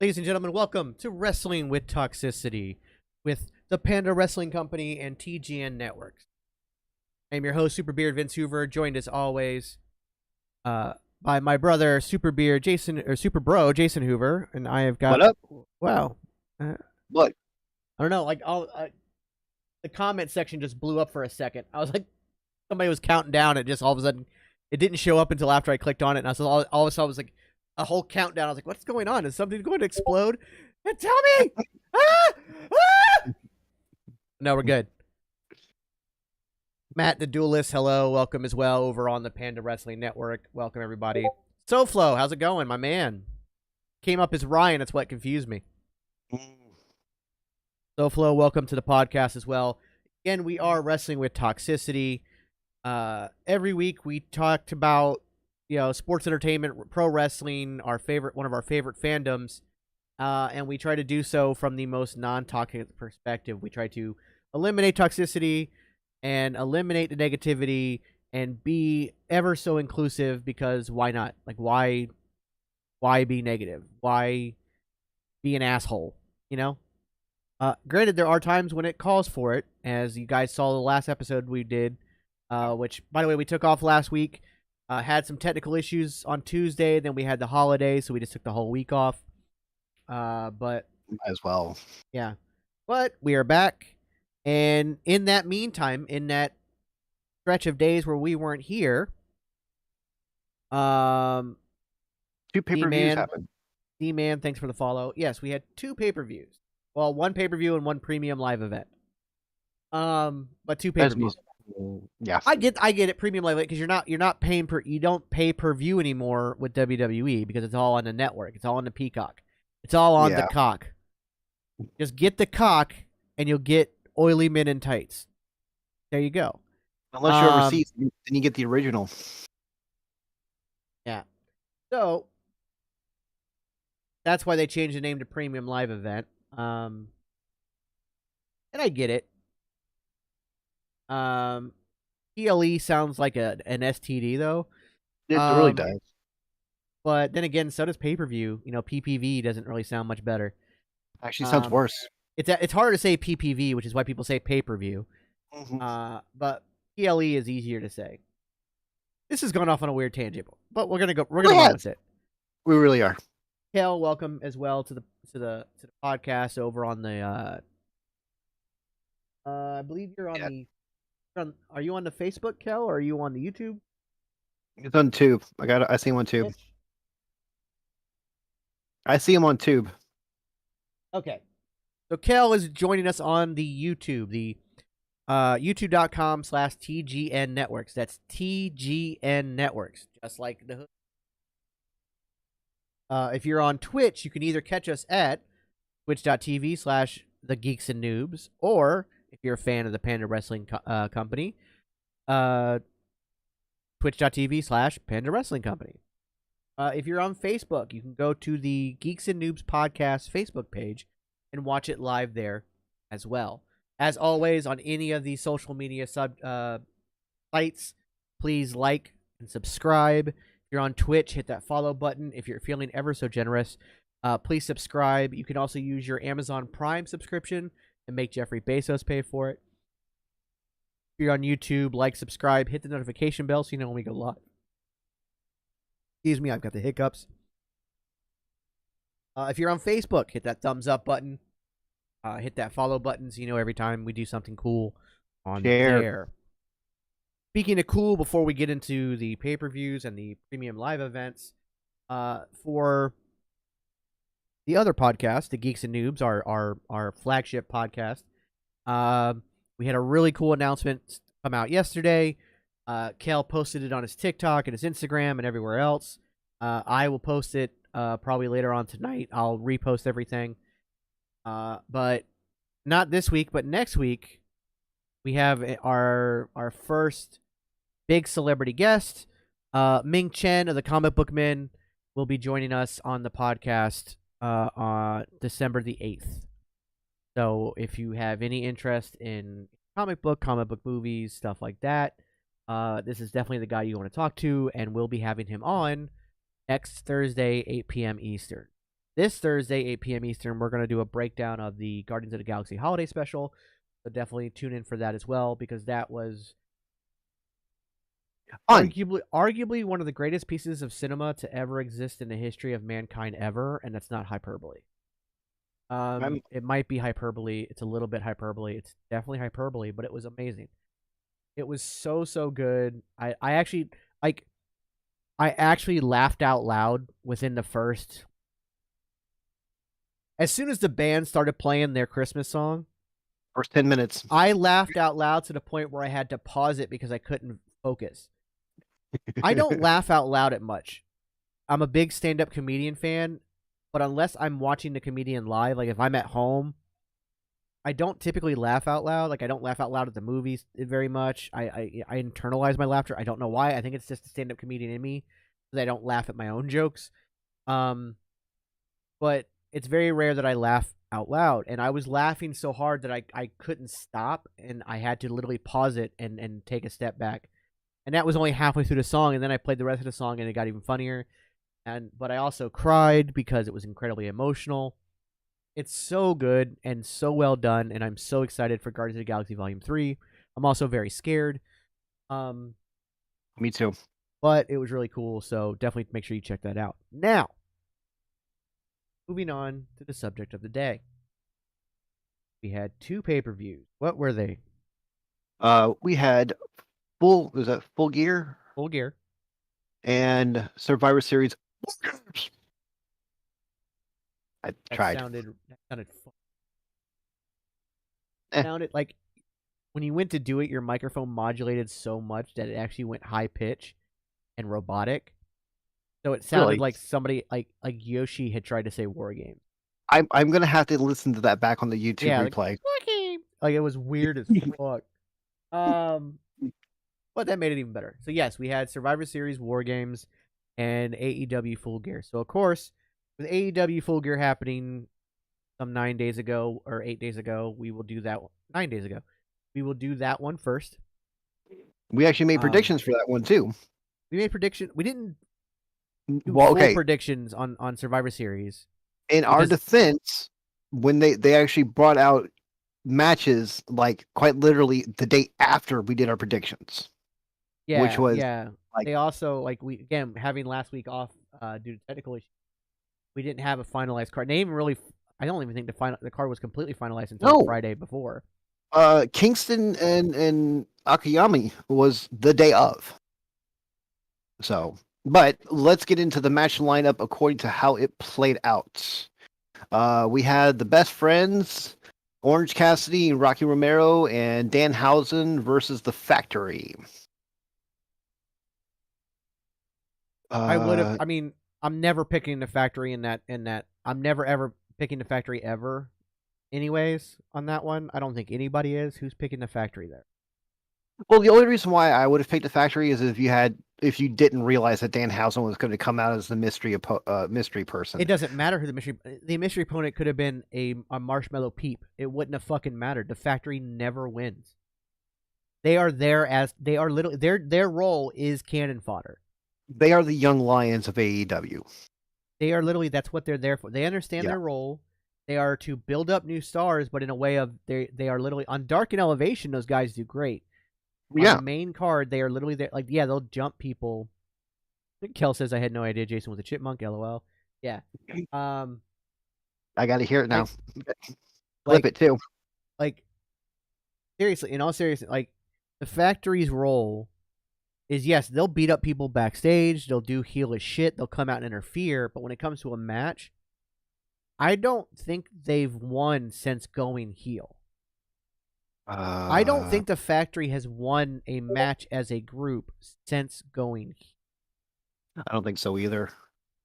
Ladies and gentlemen, welcome to Wrestling with Toxicity with the Panda Wrestling Company and TGN Networks. I'm your host, Super Beard Vince Hoover, joined as always by my brother, Super Bro Jason Hoover, and I have got. What up? Wow. What? I don't know. The comment section just blew up for a second. I was like, somebody was counting down. It just all of a sudden, it didn't show up until after I clicked on it, and I saw all of a sudden it was like a whole countdown. I was like, what's going on? Is something going to explode? And tell me! No, we're good. Matt the Duelist, hello. Welcome as well over on the Panda Wrestling Network. Welcome, everybody. SoFlo, how's it going, my man? Came up as Ryan. That's what confused me. SoFlo, welcome to the podcast as well. Again, we are Wrestling with Toxicity. Every week we talked about sports entertainment, pro wrestling, one of our favorite fandoms, and we try to do so from the most non-toxic perspective. We try to eliminate toxicity and eliminate the negativity and be ever so inclusive, because why not? Like, why be negative? Why be an asshole? Granted, there are times when it calls for it, as you guys saw the last episode we did, which, by the way, we took off last week. Had some technical issues on Tuesday, then we had the holiday, so we just took the whole week off. But might as well. Yeah. But we are back, and in that meantime, in that stretch of days where we weren't here, 2 pay-per-views happened. D-Man, thanks for the follow. Yes, we had 2 pay-per-views. Well, 1 pay-per-view and 1 premium live event. But 2 pay-per-views. Yeah, I get it, premium live event, because you don't pay per view anymore with WWE, because it's all on the network. It's all on the Peacock. It's all on the cock. Just get the cock, and you'll get oily men in tights. There you go. Unless you're overseas, then you get the original. Yeah. So that's why they changed the name to Premium Live Event. And I get it. PLE sounds like an STD, though. It really does. But then again, so does pay-per-view. PPV doesn't really sound much better. Actually, sounds worse. It's harder to say PPV, which is why people say pay-per-view. Mm-hmm. But PLE is easier to say. This has gone off on a weird tangent, but we're gonna run with it. We really are. Kel, welcome as well to the podcast over on the. I believe you're on are you on the Facebook, Kel, or are you on the YouTube? It's on Tube. I see him on Tube. I see him on Tube. Okay. So Kel is joining us on the YouTube, the youtube.com/TGN Networks. That's TGN Networks, just like the. If you're on Twitch, you can either catch us at twitch.tv/The Geeks and Noobs, or if you're a fan of the Panda Wrestling Company, twitch.tv/Panda Wrestling Company. If you're on Facebook, you can go to the Geeks and Noobs podcast Facebook page and watch it live there as well. As always, on any of these social media sites, please like and subscribe. If you're on Twitch, hit that follow button. If you're feeling ever so generous, please subscribe. You can also use your Amazon Prime subscription and make Jeffrey Bezos pay for it. If you're on YouTube, like, subscribe, hit the notification bell so you know when we go live. Excuse me, I've got the hiccups. If you're on Facebook, hit that thumbs up button. Hit that follow button so you know every time we do something cool on there. Speaking of cool, before we get into the pay-per-views and the premium live events, for the other podcast, the Geeks and Noobs, our flagship podcast, we had a really cool announcement come out yesterday. Kel posted it on his TikTok and his Instagram and everywhere else. I will post it probably later on tonight. I'll repost everything. But not this week, but next week, we have our first big celebrity guest. Ming Chen of the Comic Book Men will be joining us on the podcast on December the 8th. So if you have any interest in comic book movies, stuff like that, this is definitely the guy you want to talk to, and we'll be having him on next Thursday, 8 p.m. Eastern. this Thursday, 8 p.m. Eastern, we're going to do a breakdown of the Guardians of the Galaxy holiday special. So definitely tune in for that as well, because that was arguably one of the greatest pieces of cinema to ever exist in the history of mankind ever, and that's not hyperbole. It might be hyperbole. It's a little bit hyperbole. It's definitely hyperbole, but it was amazing. It was so good. I actually laughed out loud within the first. As soon as the band started playing their Christmas song, first 10 minutes, I laughed out loud to the point where I had to pause it because I couldn't focus. I don't laugh out loud at much. I'm a big stand-up comedian fan, but unless I'm watching the comedian live, like if I'm at home, I don't typically laugh out loud. Like I don't laugh out loud at the movies very much. I internalize my laughter. I don't know why. I think it's just the stand-up comedian in me because I don't laugh at my own jokes. But it's very rare that I laugh out loud, and I was laughing so hard that I couldn't stop, and I had to literally pause it and take a step back. And that was only halfway through the song, and then I played the rest of the song, and it got even funnier. But I also cried because it was incredibly emotional. It's so good and so well done, and I'm so excited for Guardians of the Galaxy Volume 3. I'm also very scared. Me too. But it was really cool, so definitely make sure you check that out. Now, moving on to the subject of the day. We had 2 pay-per-views. What were they? We had Full Gear? Full Gear. And Survivor Series. I tried. That sounded fun. Sounded like when you went to do it, your microphone modulated so much that it actually went high pitch and robotic. So it sounded like somebody like Yoshi had tried to say War Game. I'm gonna have to listen to that back on the YouTube replay. Like it was weird as fuck. But that made it even better. So yes, we had Survivor Series, War Games, and AEW Full Gear. So of course, with AEW Full Gear happening some 9 days ago or 8 days ago, we will do that 9 days ago. We will do that one first. We actually made predictions for that one too. We made predictions. We didn't do full predictions on Survivor Series. In our defense, when they actually brought out matches like quite literally the day after we did our predictions. Yeah, which was like, they also we again having last week off due to technical issues. We didn't have a finalized card. They even really, I don't even think the card was completely finalized until Friday before. Kingston and Akiyami was the day of. So, but let's get into the match lineup according to how it played out. We had the Best Friends, Orange Cassidy, Rocky Romero, and Danhausen versus the Factory. I would have. I mean, I'm never picking the Factory in that. I'm never ever picking the Factory ever. Anyways, on that one, I don't think anybody is. Who's picking the Factory there? Well, the only reason why I would have picked the Factory is if you didn't realize that Danhausen was going to come out as the mystery person. It doesn't matter who the mystery opponent could have been a Marshmallow Peep. It wouldn't have fucking mattered. The Factory never wins. They are literally their role is cannon fodder. They are the young lions of AEW. They are literally, that's what they're there for. They understand their role. They are to build up new stars, but in a way of they are literally on Dark and Elevation. Those guys do great. On the main card, they are literally there. Like, they'll jump people. Kel says, "I had no idea Jason was a chipmunk." LOL. Yeah. I got to hear it now. Flip it too. Like, seriously, in all seriousness, like the Factory's role is, yes, they'll beat up people backstage. They'll do heel as shit. They'll come out and interfere. But when it comes to a match, I don't think they've won since going heel. I don't think the Factory has won a match as a group since going heel. I don't think so either.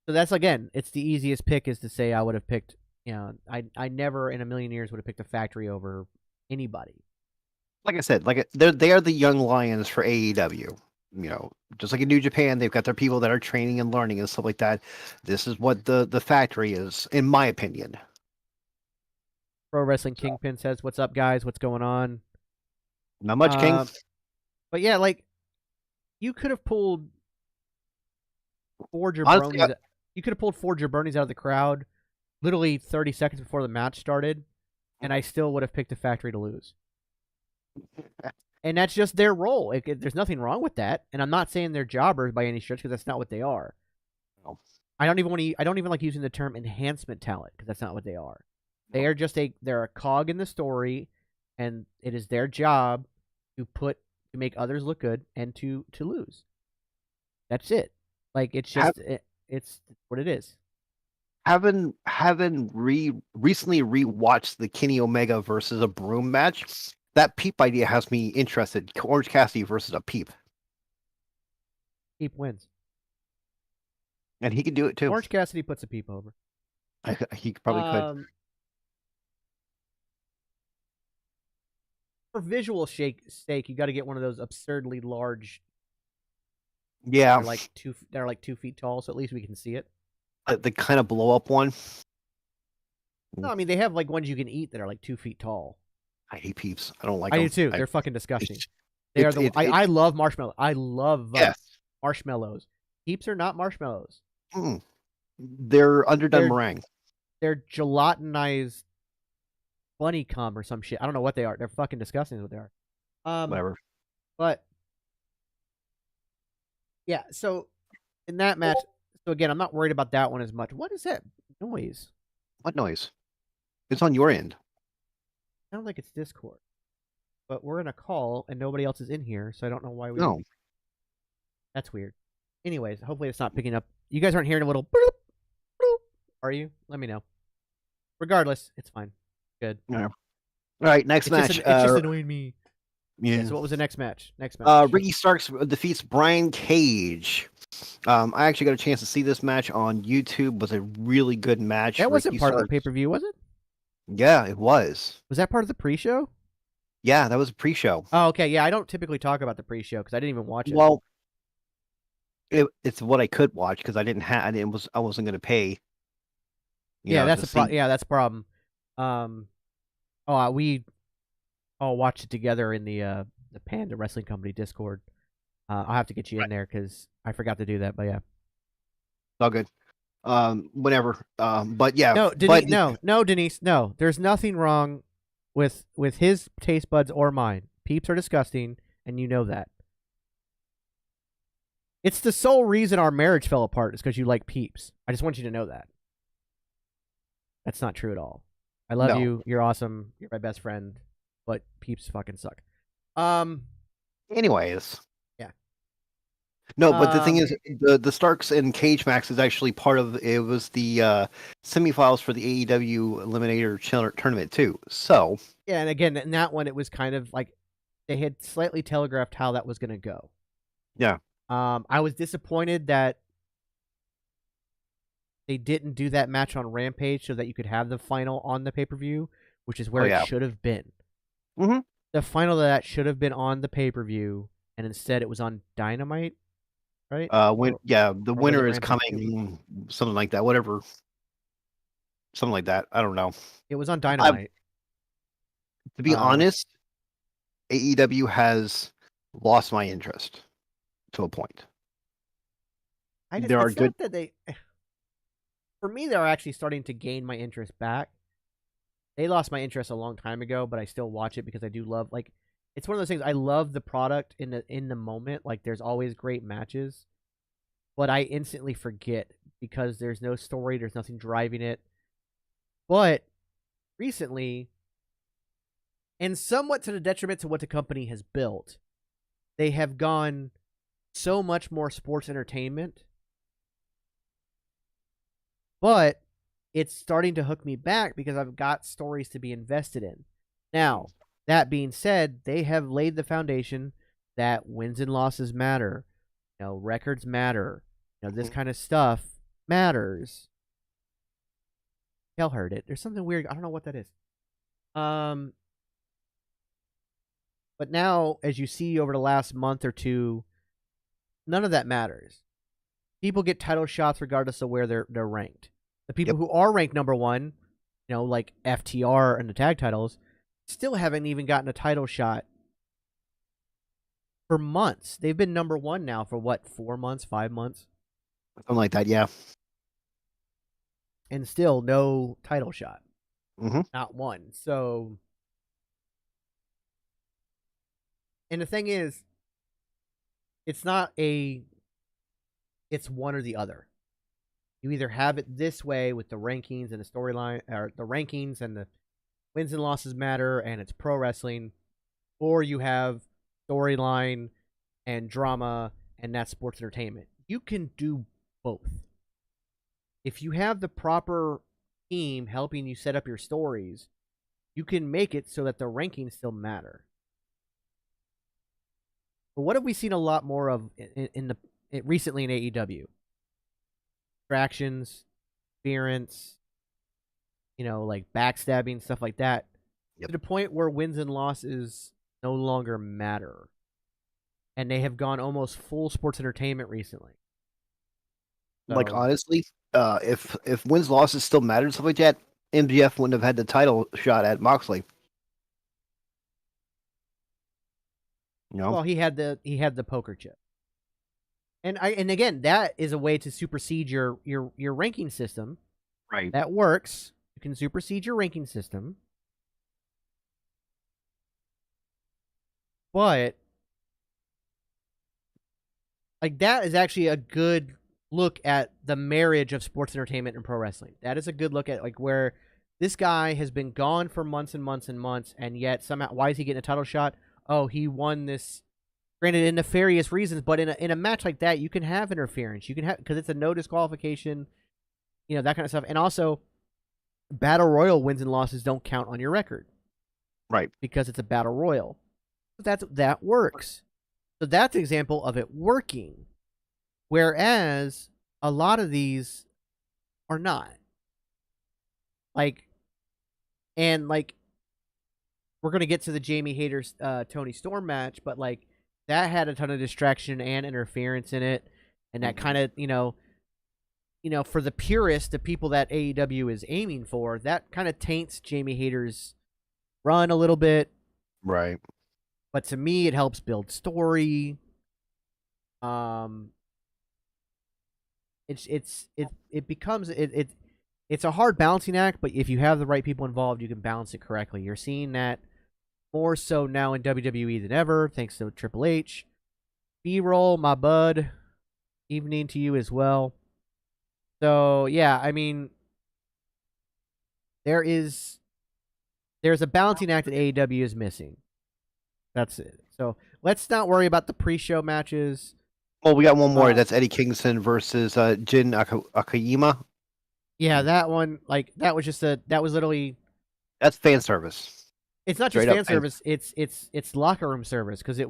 So that's, again, it's the easiest pick is to say I would have picked, I never in a million years would have picked the Factory over anybody. Like I said, they are the young lions for AEW. Just like in New Japan, they've got their people that are training and learning and stuff like that. This is what the Factory is, in my opinion. Pro Wrestling Kingpin says, "What's up, guys? What's going on?" Not much, King. But yeah, you could have pulled 4 jabronis. You could have pulled 4 jabronis out of the crowd literally 30 seconds before the match started, and I still would have picked the Factory to lose. And that's just their role. There's nothing wrong with that. And I'm not saying they're jobbers by any stretch, because that's not what they are. No. I don't even like using the term enhancement talent, because that's not what they are. They are just they're a cog in the story, and it is their job to make others look good and to lose. That's it. Like, it's just it's what it is. Having recently rewatched the Kenny Omega versus a Broom match, that Peep idea has me interested. Orange Cassidy versus a Peep. Peep wins. And he could do it too. Orange Cassidy puts a Peep over. He probably could. For visual sake, you got to get one of those absurdly large. Yeah, they're like 2 feet tall, so at least we can see it. The kind of blow up one. No, I mean, they have like ones you can eat that are like 2 feet tall. I hate Peeps. I don't like I them. do too. They're fucking disgusting. They are I love marshmallow. I love marshmallows. Peeps are not marshmallows. They're underdone meringue. They're gelatinized bunny cum or some shit. I don't know what they are. They're fucking disgusting is what they are. Whatever. But yeah, so in that match, so again, I'm not worried about that one as much. What is that noise? What noise? It's on your end. Sounds like it's Discord. But we're in a call and nobody else is in here, so I don't know why we. No. That's weird. Anyways, hopefully it's not picking up. You guys aren't hearing a little boop, boop, are you? Let me know. Regardless, it's fine. Good. Yeah. All right, next match. It's just annoying me. Yeah. So what was the next match? Ricky Starks defeats Brian Cage. I actually got a chance to see this match on YouTube. It was a really good match. That wasn't part of the pay-per-view, was it? Yeah, it was. Was that part of the pre-show? Yeah, that was a pre-show. Oh, okay. Yeah, I don't typically talk about the pre-show because I didn't even watch it. Well, it's what I could watch because I wasn't going to pay. That's the problem. We all watched it together in the Panda Wrestling Company Discord. I'll have to get you in there because I forgot to do that. But yeah, all good. Whatever. But yeah. No, Denise. No, there's nothing wrong with his taste buds or mine. Peeps are disgusting, and you know that. It's the sole reason our marriage fell apart is because you like Peeps. I just want you to know that. That's not true at all. I love you. You're awesome. You're my best friend. But Peeps fucking suck. Anyways. Yeah. No, but the thing is, the Starks and Cage match is actually part of it. Was the semifinals for the AEW Eliminator Tournament too. So yeah, and again, in that one, it was kind of like they had slightly telegraphed how that was going to go. Yeah. I was disappointed that they didn't do that match on Rampage so that you could have the final on the pay-per-view, which is where it should have been. Mm-hmm. The final of that should have been on the pay-per-view, and instead it was on Dynamite, right? The winner is coming, something like that, whatever. Something like that. I don't know. It was on Dynamite. To be honest, AEW has lost my interest to a point. For me, they're actually starting to gain my interest back. They lost my interest a long time ago, but I still watch it because I do love, like, it's one of those things. I love the product in the moment. Like, there's always great matches, but I instantly forget because there's no story, there's nothing driving it. But recently, and somewhat to the detriment to what the company has built, they have gone so much more sports entertainment, but it's starting to hook me back because I've got stories to be invested in. Now, that being said, they have laid the foundation that wins and losses matter. Records matter. This kind of stuff matters. Y'all heard it. There's something weird. I don't know what that is. But now, as you see over the last month or two, none of that matters. People get title shots regardless of where they're ranked. The people who are ranked number one, like FTR and the tag titles, still haven't even gotten a title shot for months. They've been number one now for what, 4 months, 5 months? Something like that, yeah. and still no title shot. Mm-hmm. Not one. So, and the thing is, it's not it's one or the other. You either have it this way with the rankings and the storyline, or the rankings and the wins and losses matter, and it's pro wrestling, or you have storyline and drama, and that's sports entertainment. You can do both. If you have the proper team helping you set up your stories, you can make it so that the rankings still matter. But what have we seen a lot more of recently in AEW? Distractions, interference, like backstabbing, stuff like that. Yep. To the point where wins and losses no longer matter. And they have gone almost full sports entertainment recently. So, like, honestly, if wins losses still mattered and stuff like that, MJF wouldn't have had the title shot at Moxley. Well, he had the poker chip. And again, that is a way to supersede your ranking system. Right. That works. You can supersede your ranking system. But like, that is actually a good look at the marriage of sports entertainment and pro wrestling. That is a good look at, like, where this guy has been gone for months and months and months, and yet somehow, why is he getting a title shot? Oh, he won this, granted in nefarious reasons, but in a match like that, you can have interference. You can have, because it's a no disqualification, that kind of stuff. And also, battle royal wins and losses don't count on your record, right? Because it's a battle royal. That works. So that's an example of it working. Whereas a lot of these are not. Like, and like, we're going to get to the Jamie Hayter Tony Storm match, but like, that had a ton of distraction and interference in it. And that kind of, for the purists, the people that AEW is aiming for, that kind of taints Jamie Hayter's run a little bit. Right. But to me, it helps build story. It becomes it's a hard balancing act, but if you have the right people involved, you can balance it correctly. You're seeing that more so now in WWE than ever, thanks to Triple H. B-roll, my bud. Evening to you as well. So yeah, I mean, there's a balancing act that AEW is missing. That's it. So let's not worry about the pre-show matches. Well, we got one more. That's Eddie Kingston versus Jin Akiyama. Yeah, that one, like, that was literally. That's fan service. It's not just fan service. It's locker room service, because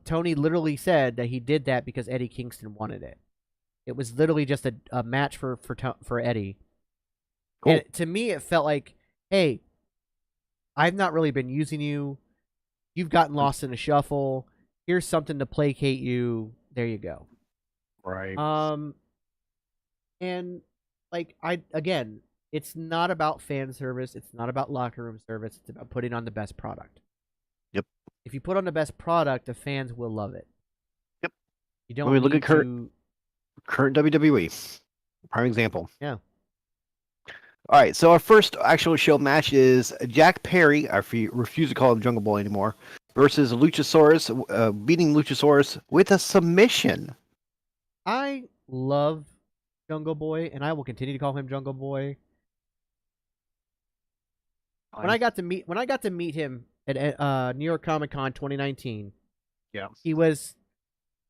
Tony literally said that he did that because Eddie Kingston wanted it. It was literally just a match for Eddie. Cool. And to me, it felt like, hey, I've not really been using you. You've gotten lost in a shuffle. Here's something to placate you. There you go. Right. And like, again, it's not about fan service. It's not about locker room service. It's about putting on the best product. Yep. If you put on the best product, the fans will love it. Yep. You don't look at current WWE. Prime example. Yeah. All right, so our first actual show match is Jack Perry, I refuse to call him Jungle Boy anymore, versus Luchasaurus, beating Luchasaurus with a submission. I love Jungle Boy, and I will continue to call him Jungle Boy. When I got to meet him at New York Comic Con 2019, yeah, he was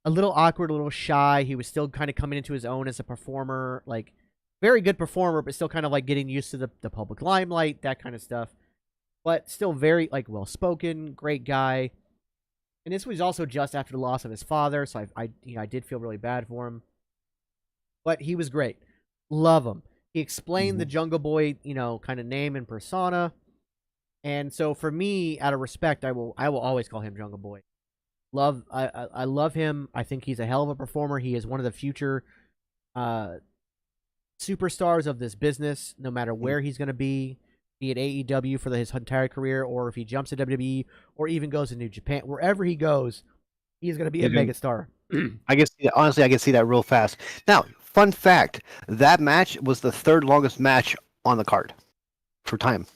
a little awkward, a little shy. He was still kind of coming into his own as a performer, like, very good performer, but still kind of like getting used to the public limelight, that kind of stuff. But still very, like, well-spoken, great guy. And this was also just after the loss of his father, so I did feel really bad for him. But he was great. Love him. He explained the Jungle Boy, kind of name and persona. And so for me, out of respect, I will always call him Jungle Boy. I love him. I think he's a hell of a performer. He is one of the future superstars of this business, no matter where he's going to be it AEW for his entire career, or if he jumps to WWE, or even goes to New Japan. Wherever he goes, he's going to be a megastar. I can see that real fast. Now, fun fact, that match was the third longest match on the card for time.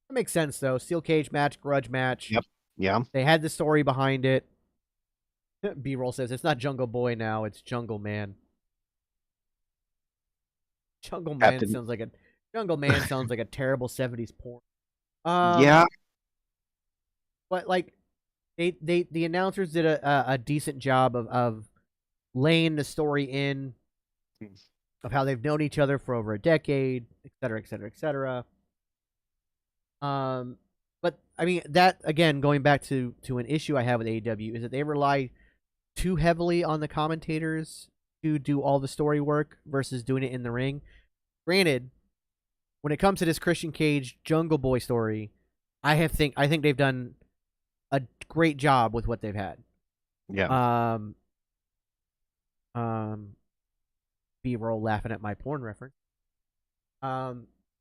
That makes sense, though. Steel cage match, grudge match. Yep. Yeah. They had the story behind it. B-roll says it's not Jungle Boy now, it's Jungle Man. Jungle Man Captain. sounds like a terrible 70s porn. Yeah. But like the announcers did a decent job of laying the story in of how they've known each other for over a decade, et cetera, et cetera, et cetera. But I mean that again, going back to an issue I have with AEW is that they rely too heavily on the commentators to do all the story work versus doing it in the ring. Granted, when it comes to this Christian Cage Jungle Boy story, I think they've done a great job with what they've had. Yeah. B-roll laughing at my porn reference.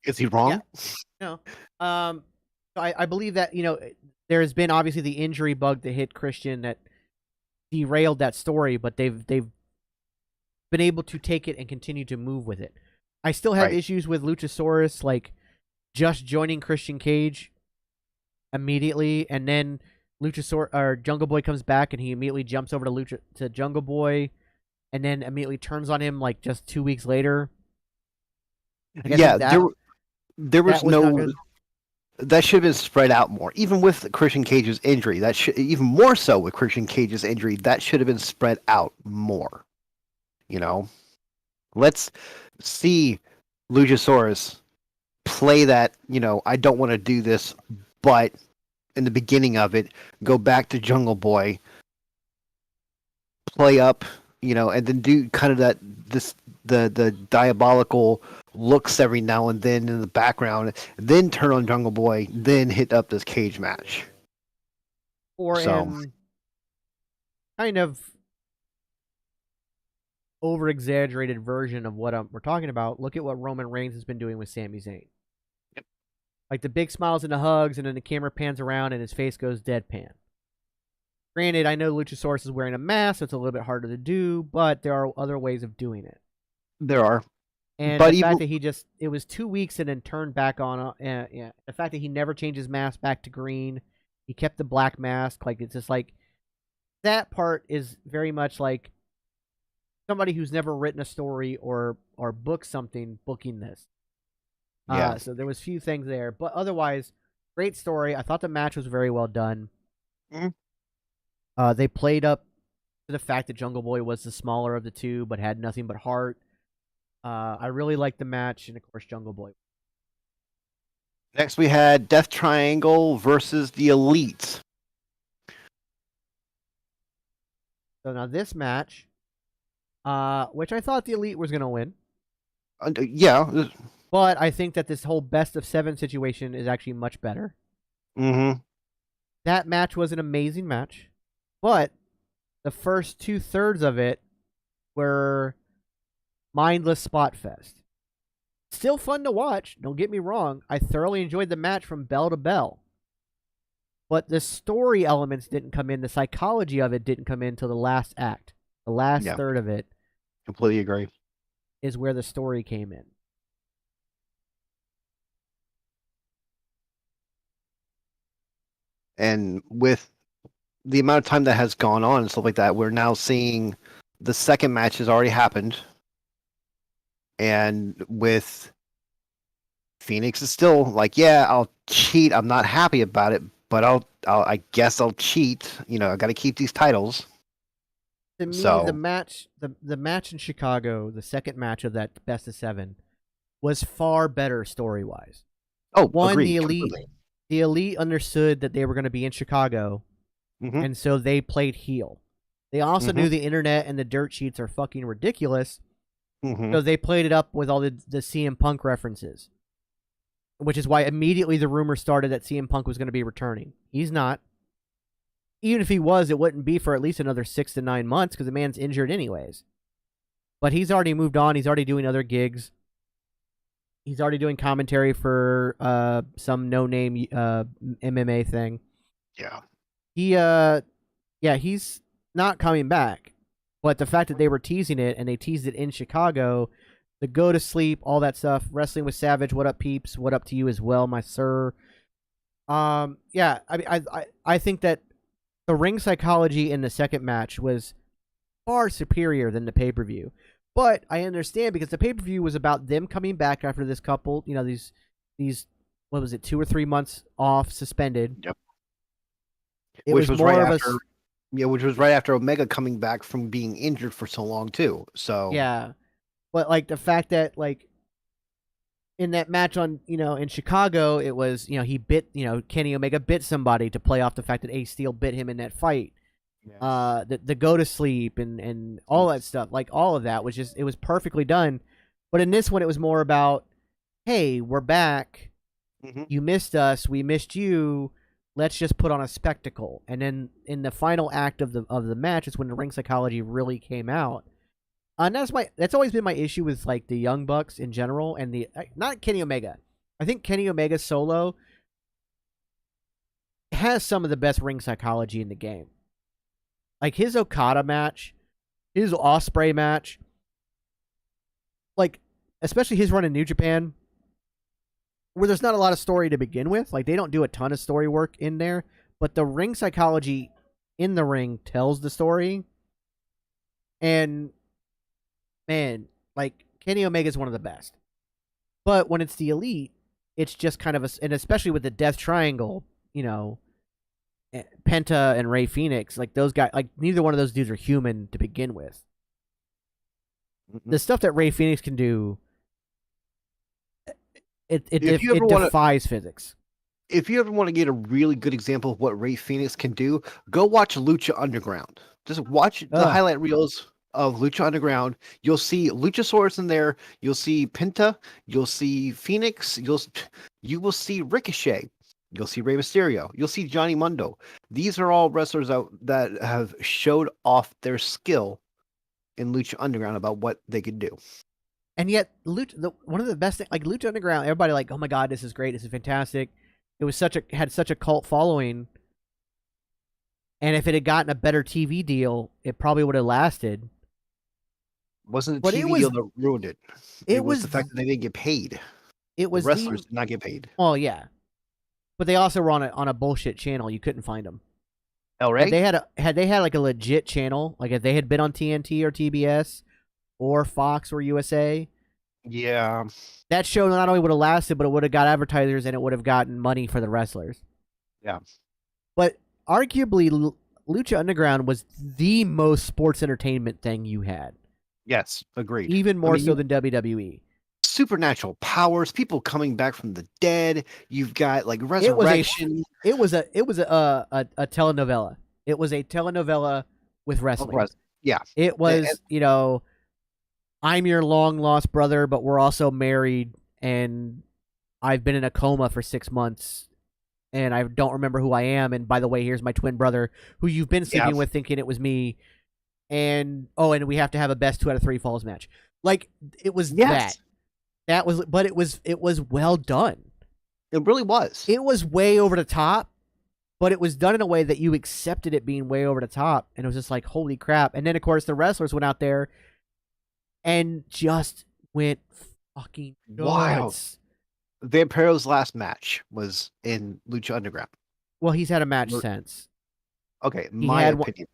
Is he wrong? Yeah. No. So I believe that, there has been obviously the injury bug that hit Christian that derailed that story, but they've been able to take it and continue to move with it. I still have issues with Luchasaurus, like, just joining Christian Cage immediately, and then Jungle Boy comes back and he immediately jumps over to Jungle Boy, and then immediately turns on him like just 2 weeks later. There was no. That should have been spread out more. Even with Christian Cage's injury, even more so with Christian Cage's injury, that should have been spread out more. Let's see Luchasaurus play that. I don't want to do this, but in the beginning of it, go back to Jungle Boy, play up, and then do kind of the diabolical looks every now and then in the background, then turn on Jungle Boy, then hit up this cage match. Or in kind of over-exaggerated version of what we're talking about, look at what Roman Reigns has been doing with Sami Zayn. Yep. Like the big smiles and the hugs, and then the camera pans around and his face goes deadpan. Granted, I know Luchasaurus is wearing a mask, so it's a little bit harder to do, but there are other ways of doing it. There are. And the fact that it was 2 weeks and then turned back on, the fact that he never changed his mask back to green, he kept the black mask, like, it's just like, that part is very much like somebody who's never written a story or booked something booking this. Yeah. So there was few things there, but otherwise, great story. I thought the match was very well done. Mm-hmm. They played up to the fact that Jungle Boy was the smaller of the two, but had nothing but heart. I really liked the match, and of course, Jungle Boy. Next, we had Death Triangle versus the Elite. So now this match, which I thought the Elite was going to win. Yeah. But I think that this whole best of 7 situation is actually much better. Mm-hmm. That match was an amazing match, but the first 2/3 of it were mindless spot fest. Still fun to watch, don't get me wrong. I thoroughly enjoyed the match from bell to bell. But the story elements didn't come in. The psychology of it didn't come in until the last act. The last third of it. Completely agree. Is where the story came in. And with the amount of time that has gone on and stuff like that, we're now seeing the second match has already happened. And with Phoenix is still like, yeah, I'll cheat. I'm not happy about it, but I guess I'll cheat. I got to keep these titles. To me, the match in Chicago, the second match of that best of 7, was far better story wise. Oh, one, agreed, the Elite understood that they were going to be in Chicago, and so they played heel. They also knew the internet and the dirt sheets are fucking ridiculous, so they played it up with all the CM Punk references, which is why immediately the rumor started that CM Punk was going to be returning. He's not. Even if he was, it wouldn't be for at least another 6 to 9 months because the man's injured anyways. But he's already moved on. He's already doing other gigs. He's already doing commentary for some no-name MMA thing. Yeah. He's not coming back. But the fact that they were teasing it, and they teased it in Chicago, the go to sleep, all that stuff, wrestling with Savage, what up, peeps? What up to you as well, my sir? Yeah, I think that the ring psychology in the second match was far superior than the pay per view. But I understand because the pay per view was about them coming back after this couple, these what was it, 2 or 3 months off, suspended. Yep. It was more right of after, which was right after Omega coming back from being injured for so long too. So yeah, but like the fact that like in that match on in Chicago, it was he bit Kenny Omega bit somebody to play off the fact that Ace Steel bit him in that fight. yes. The go to sleep and all that stuff, like all of that was just, it was perfectly done. But in this one, it was more about, hey, we're back. Mhm. You missed us. We missed you. Let's just put on a spectacle. And then in the final act of the match is when the ring psychology really came out. And that's always been my issue with like the Young Bucks in general, and not Kenny Omega. I think Kenny Omega solo has some of the best ring psychology in the game. Like his Okada match, his Ospreay match, like especially his run in New Japan, where there's not a lot of story to begin with. Like they don't do a ton of story work in there, but the ring psychology in the ring tells the story. And man, like Kenny Omega is one of the best. But when it's the Elite, it's just kind of and especially with the Death Triangle, Penta and Rey Fenix, like those guys, like neither one of those dudes are human to begin with. Mm-hmm. The stuff that Rey Fenix can do, it defies physics. If you ever want to get a really good example of what Rey Fenix can do, go watch Lucha Underground. Just watch the highlight reels of Lucha Underground. You'll see Luchasaurus in there. You'll see Penta. You'll see Phoenix. You will see Ricochet. You'll see Rey Mysterio. You'll see Johnny Mundo. These are all wrestlers that have showed off their skill in Lucha Underground about what they could do. And yet, one of the best things, like Lucha Underground, everybody like, oh my god, this is great, this is fantastic. It was had such a cult following, and if it had gotten a better TV deal, it probably would have lasted. Wasn't the TV deal that ruined it? It was the fact that they didn't get paid. It was the wrestlers did not get paid. Oh yeah, but they also were on a bullshit channel. You couldn't find them. Oh right. They had like a legit channel, like if they had been on TNT or TBS or Fox or USA. Yeah. That show not only would have lasted, but it would have got advertisers and it would have gotten money for the wrestlers. Yeah. But arguably, Lucha Underground was the most sports entertainment thing you had. Yes, agreed. Even more so than WWE. Supernatural powers, people coming back from the dead. You've got like resurrection. It was a telenovela. It was a telenovela with wrestling. Yeah. It was, I'm your long lost brother, but we're also married, and I've been in a coma for 6 months, and I don't remember who I am. And by the way, here's my twin brother, who you've been sleeping with, thinking it was me. And we have to have a best 2 out of 3 falls match. Like it was that was, but it was well done. It really was. It was way over the top, but it was done in a way that you accepted it being way over the top, and it was just like, holy crap. And then of course the wrestlers went out there and just went fucking wild. Vampiro's last match was in Lucha Underground. Well, he's had a match since. Okay, my opinion.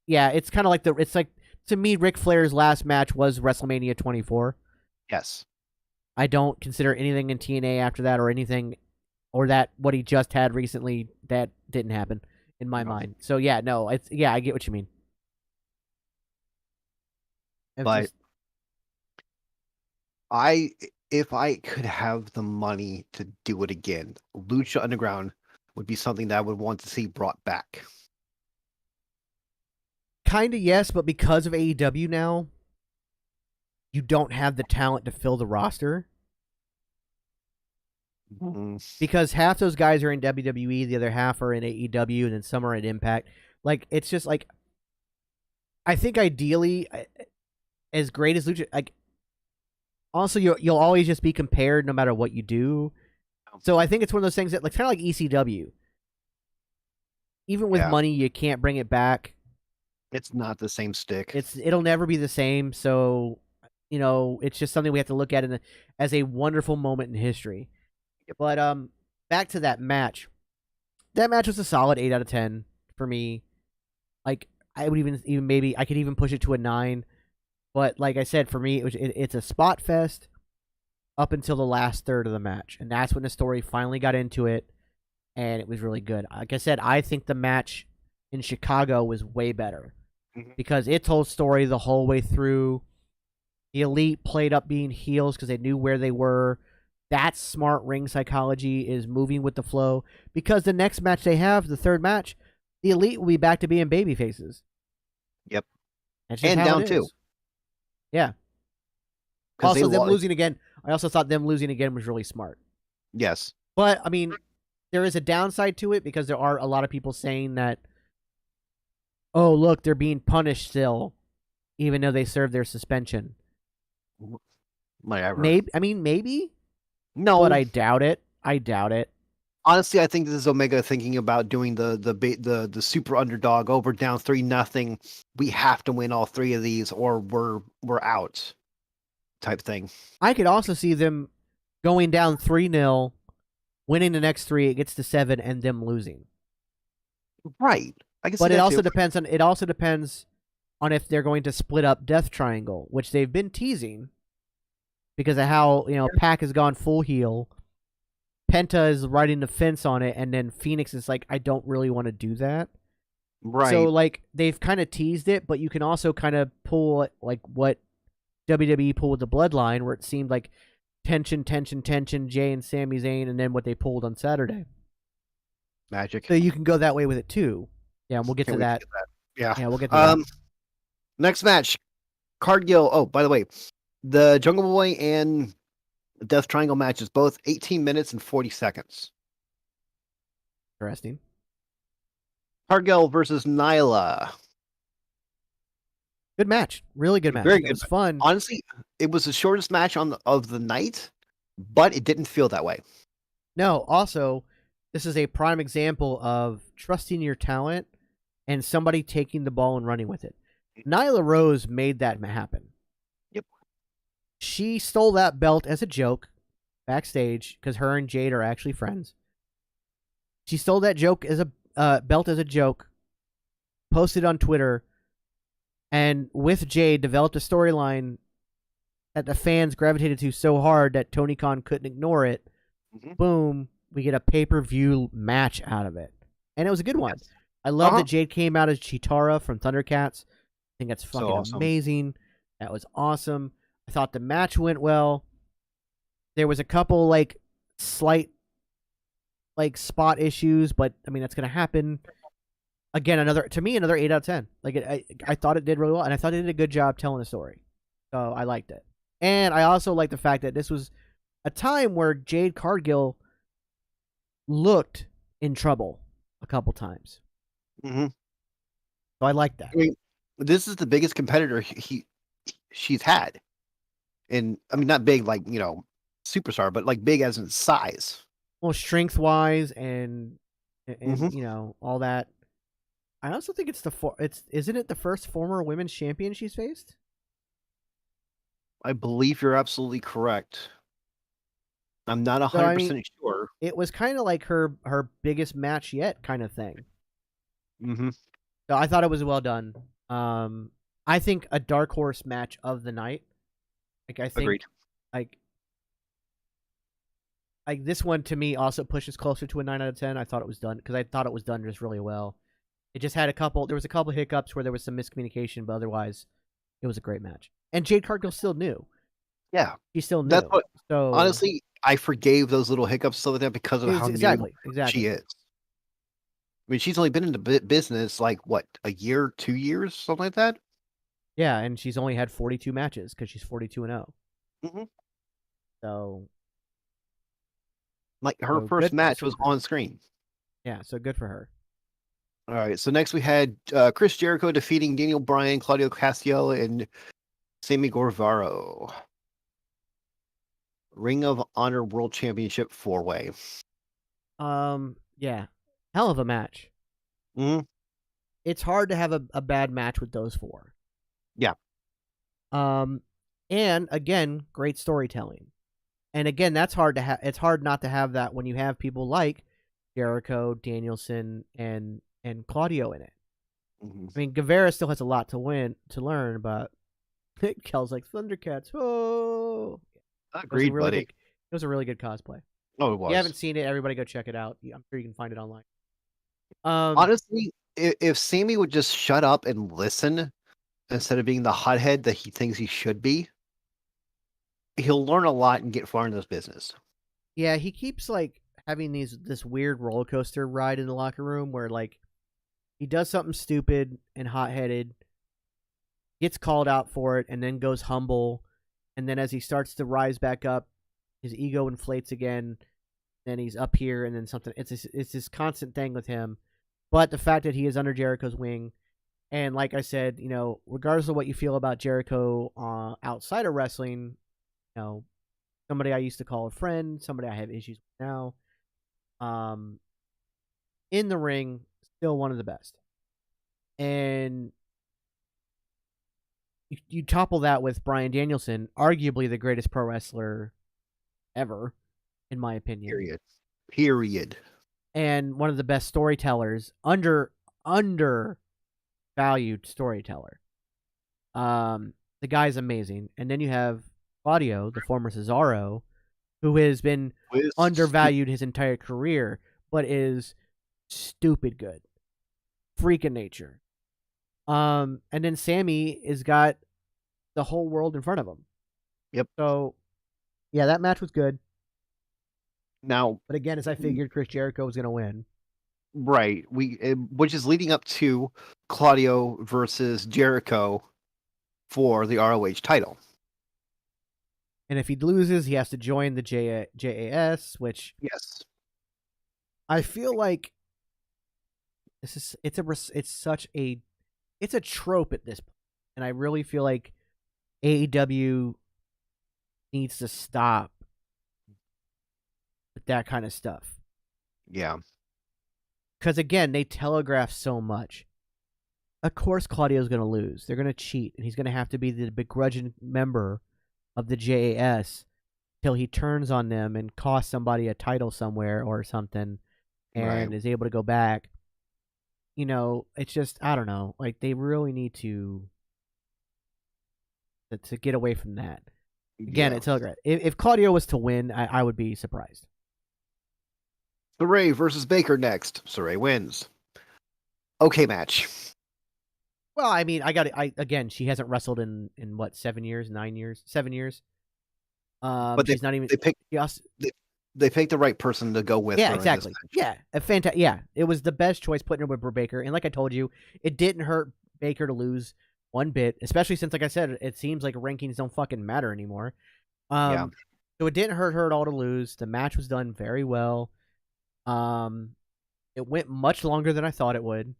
Yeah, it's kind of like to me, Ric Flair's last match was WrestleMania 24. Yes. I don't consider anything in TNA after that, or anything, or that what he just had recently, that didn't happen in my mind. So yeah, no, I get what you mean. But if I could have the money to do it again, Lucha Underground would be something that I would want to see brought back. Kind of yes, but because of AEW now, you don't have the talent to fill the roster. Mm-hmm. Because half those guys are in WWE, the other half are in AEW, and then some are at Impact. Like, it's just like, I think ideally, as great as Lucha, like, also you'll always just be compared no matter what you do. So I think it's one of those things that, like, kind of like ECW. Even with money, you can't bring it back. It's not the same stick. It'll never be the same. So, it's just something we have to look at as a wonderful moment in history. Yep. But back to that match. That match was a solid 8 out of 10 for me. Like, I would even maybe I could even push it to a 9. But like I said, for me, it's a spot fest up until the last third of the match, and that's when the story finally got into it, and it was really good. Like I said, I think the match in Chicago was way better because it told story the whole way through. The Elite played up being heels because they knew where they were. That's smart ring psychology, is moving with the flow, because the next match they have, the third match, the Elite will be back to being baby faces. Yep. That's just And how down it is. too. Yeah. Also, them losing again. I also thought them losing again was really smart. Yes. But, I mean, there is a downside to it because there are a lot of people saying that, oh, look, they're being punished still, even though they served their suspension. Whatever. Maybe. No. But I doubt it. Honestly, I think this is Omega thinking about doing the super underdog. Oh, we're down 3-0. We have to win all 3 of these, or we're out. Type thing. I could also see them going down 3-0, winning the next 3, it gets to 7, and them losing. Right. I guess. But it also depends on if they're going to split up Death Triangle, which they've been teasing because of how Pac has gone full heel. Penta is riding the fence on it, and then Phoenix is like, I don't really want to do that. Right. So like they've kind of teased it, but you can also kind of pull like what WWE pulled with the Bloodline, where it seemed like tension, Jay and Sami Zayn, and then what they pulled on Saturday. Magic. So you can go that way with it too. Yeah, and we'll get to that. Yeah, we'll get to that. Next match, Cargill. Oh, by the way, the Jungle Boy and Death Triangle matches both 18 minutes and 40 seconds. Interesting. Cargill versus Nyla. Good match. Really good match. Very good. It was fun. Honestly, it was the shortest match of the night, but it didn't feel that way. No, also, this is a prime example of trusting your talent and somebody taking the ball and running with it. Nyla Rose made that happen. Yep. She stole that belt as a joke backstage because her and Jade are actually friends. She stole that joke as a belt as a joke, posted on Twitter, and with Jade developed a storyline that the fans gravitated to so hard that Tony Khan couldn't ignore it. Mm-hmm. Boom, we get a pay-per-view match out of it. And it was a good one. Yes. I love that Jade came out as Chitara from Thundercats. I think that's fucking awesome. Amazing. That was awesome. I thought the match went well. There was a couple like slight like spot issues, but I mean that's gonna happen. Again, another 8 out of 10. Like I thought it did really well, and I thought it did a good job telling the story. So I liked it, and I also liked the fact that this was a time where Jade Cargill looked in trouble a couple times. Mm-hmm. So I like that. I mean, this is the biggest competitor she's had, and I mean not big like superstar, but like big as in size. Well, strength wise and all that. I also think isn't it the first former women's champion she's faced? I believe you're absolutely correct. I'm not 100% sure. It was kind of like her biggest match yet kind of thing. Mm-hmm. So I thought it was well done. I think a dark horse match of the night. Like I think Agreed. Like this one to me also pushes closer to a 9 out of 10. I thought it was done because I thought it was done just really well. It just had there was a couple hiccups where there was some miscommunication, but otherwise it was a great match. And Jade Cargill still knew. Yeah. She still knew. That's what, so honestly, I forgave those little hiccups stuff like that because of how exactly she is. I mean, she's only been in the business like what, a year, 2 years, something like that. Yeah, and she's only had 42 matches because she's 42-0. Mm-hmm. So, like her first match was on screen. Yeah, so good for her. All right, so next we had Chris Jericho defeating Daniel Bryan, Claudio Castiel, and Sammy Guevara. Ring of Honor World Championship 4-way. Yeah, hell of a match. Mm-hmm. it's hard to have a bad match with those four. Yeah. And again, great storytelling. And again, that's hard to have. It's hard not to have that when you have people like Jericho, Danielson, and Claudio in it. Mm-hmm. I mean, Guevara still has a lot to learn, but Kel's like Thundercats. Oh, Agreed, buddy. It was a really good cosplay. Oh, it was. If you haven't seen it, everybody go check it out. I'm sure you can find it online. Honestly, if Sammy would just shut up and listen instead of being the hothead that he thinks he should be, he'll learn a lot and get far in this business. Yeah, he keeps like having this weird roller coaster ride in the locker room where like he does something stupid and hot-headed, gets called out for it, and then goes humble, and then as he starts to rise back up, his ego inflates again. Then he's up here, and then something. It's this constant thing with him. But the fact that he is under Jericho's wing, and like I said, regardless of what you feel about Jericho outside of wrestling, somebody I used to call a friend, somebody I have issues with now, in the ring, still one of the best. And you topple that with Bryan Danielson, arguably the greatest pro wrestler ever, in my opinion. Period. And one of the best storytellers, undervalued storyteller. The guy's amazing. And then you have Claudio, the former Cesaro, who has been undervalued his entire career, but is stupid good. Freak of nature. And then Sammy has got the whole world in front of him. Yep. So, yeah, that match was good. Now, but again, as I figured, Chris Jericho was going to win. Right. Which is leading up to Claudio versus Jericho for the ROH title. And if he loses, he has to join the JAS, which yes, I feel like it's a trope at this point, and I really feel like AEW needs to stop with that kind of stuff. Yeah. Because again, they telegraph so much. Of course, Claudio's going to lose. They're going to cheat, and he's going to have to be the begrudging member of the JAS till he turns on them and costs somebody a title somewhere or something, and is able to go back. It's just, I don't know. Like, they really need to get away from that. Again, it's telegraph. If Claudio was to win, I would be surprised. Saray versus Baker next. Saray wins. Okay match. Well, I mean, again, she hasn't wrestled in what, 7 years, 9 years, 7 years. But she's not even. They picked the right person to go with. Yeah, exactly. Yeah, it was the best choice putting her with Britt Baker, and like I told you, it didn't hurt Baker to lose one bit, especially since, like I said, it seems like rankings don't fucking matter anymore. So it didn't hurt her at all to lose. The match was done very well. It went much longer than I thought it would.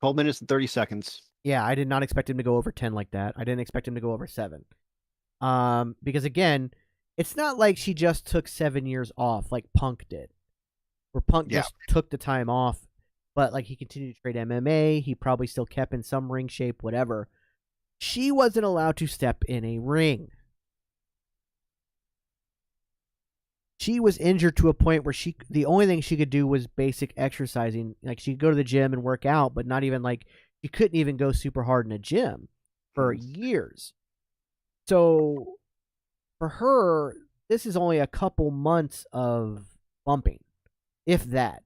12 minutes and 30 seconds. Yeah, I did not expect him to go over 10 like that. I didn't expect him to go over 7. Because again, it's not like she just took 7 years off like Punk did. Where Punk just took the time off, but like he continued to trade MMA, he probably still kept in some ring shape, whatever. She wasn't allowed to step in a ring. She was injured to a point where the only thing she could do was basic exercising. Like, she could go to the gym and work out, but not even like, she couldn't even go super hard in a gym for years. So for her, this is only a couple months of bumping, if that.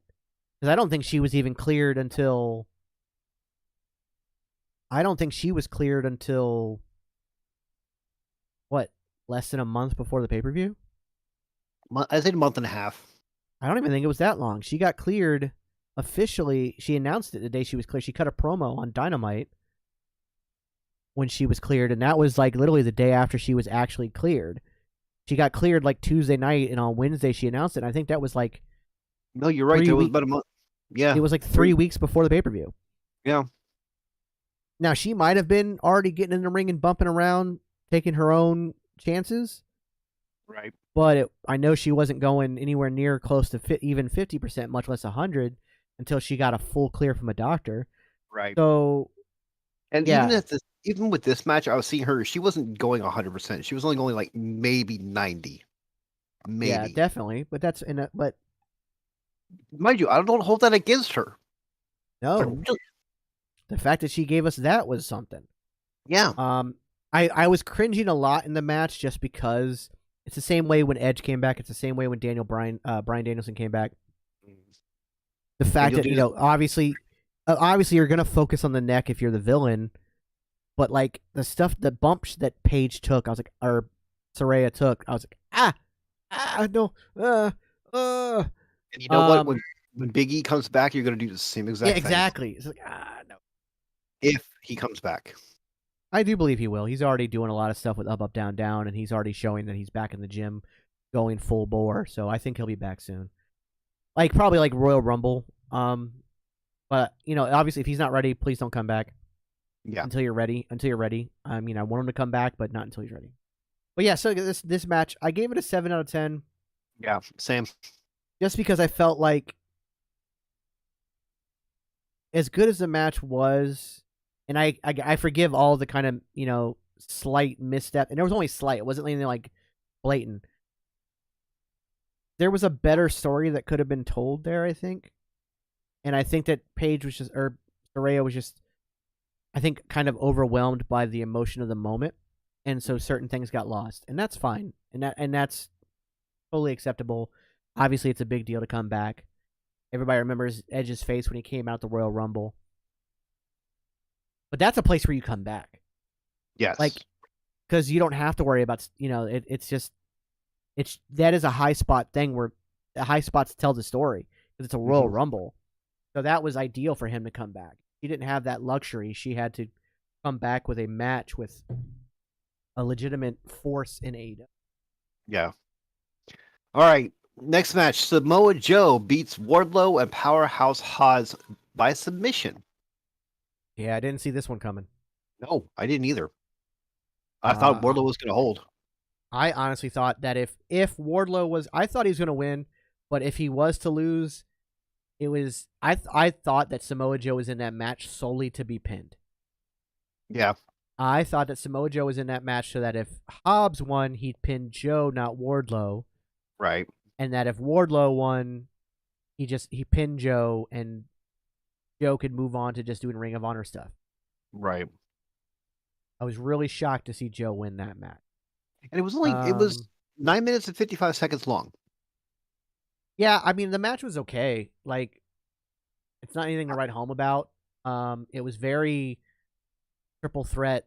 Because I don't think she was even cleared until... what, less than a month before the pay-per-view? I said a month and a half. I don't even think it was that long. She got cleared officially. She announced it the day she was cleared. She cut a promo on Dynamite when she was cleared, and that was like literally the day after she was actually cleared. She got cleared like Tuesday night, and on Wednesday she announced it. And I think that was like... No, you're right. It was about a month. Yeah. It was like 3 weeks before the pay-per-view. Yeah. Now, she might have been already getting in the ring and bumping around, taking her own chances. Right. But I know she wasn't going anywhere near close to even 50%, much less 100%. until she got a full clear from a doctor. Right. So And yeah, even with this match, I was seeing her. She wasn't going 100%. She was only going like maybe 90, yeah, maybe. definitely. But that's but Mind you, I don't hold that against her. no, the fact that she gave us that was something. Yeah. I was cringing a lot in the match just because it's the same way when Edge came back. It's the same way when Brian Danielson came back. The fact that obviously you're gonna focus on the neck if you're the villain, but like the bumps that Paige took, I was like, or Saraya took, I was like, no, And you know what? When Big E comes back, you're gonna do the same exact thing. exactly. It's like no. If he comes back, I do believe he will. He's already doing a lot of stuff with up, down, down, and he's already showing that he's back in the gym, going full bore. So I think he'll be back soon. Like probably like Royal Rumble. But obviously, if he's not ready, please don't come back. Yeah. Until you're ready. I mean, I want him to come back, but not until he's ready. But yeah, so this match, I gave it a 7 out of 10. Yeah, same. Just because I felt like, as good as the match was, and I forgive all the kind of slight misstep, and there was only slight. It wasn't anything like blatant. There was a better story that could have been told there, I think. And I think that Paige was or Saraya was just, I think, kind of overwhelmed by the emotion of the moment. And so certain things got lost. And that's fine. And that's totally acceptable. Obviously, it's a big deal to come back. Everybody remembers Edge's face when he came out the Royal Rumble. But that's a place where you come back. Yes. Like, because you don't have to worry about, that is a high spot thing where the high spots tell the story because it's a Royal Rumble. So that was ideal for him to come back. She didn't have that luxury. She had to come back with a match with a legitimate force in AEW. Yeah. All right. Next match, Samoa Joe beats Wardlow and Powerhouse Hobbs by submission. Yeah, I didn't see this one coming. No, I didn't either. I thought Wardlow was going to hold. I honestly thought that if Wardlow was, I thought he was going to win, but if he was to lose, it was I thought that Samoa Joe was in that match solely to be pinned. Yeah. I thought that Samoa Joe was in that match so that if Hobbs won, he'd pin Joe, not Wardlow. Right. And that if Wardlow won, he pinned Joe and Joe could move on to just doing Ring of Honor stuff. Right. I was really shocked to see Joe win that match. And it was only it was 9 minutes and 55 seconds long. Yeah, I mean the match was okay. Like, it's not anything to write home about. It was very triple threat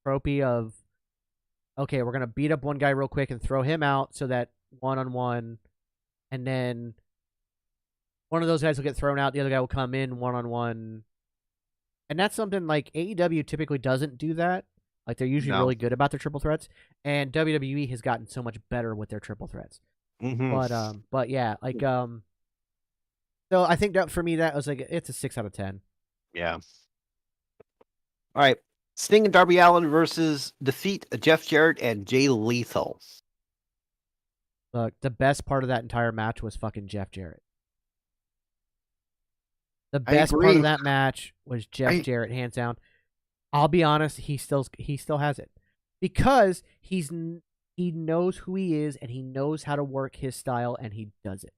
tropey of, okay, we're gonna beat up one guy real quick and throw him out so that 1-on-1, and then one of those guys will get thrown out, the other guy will come in 1-on-1. And that's something like AEW typically doesn't do that. Like, they're usually really good about their triple threats, and WWE has gotten so much better with their triple threats. But yeah, like so I think that for me that was like it's a 6 out of 10. Yeah. All right. Sting and Darby Allin versus defeat Jeff Jarrett and Jay Lethal. Look, the best part of that entire match was fucking Jeff Jarrett. The best part of that match was Jeff Jarrett, hands down. I'll be honest, he still has it because he knows who he is and he knows how to work his style and he does it.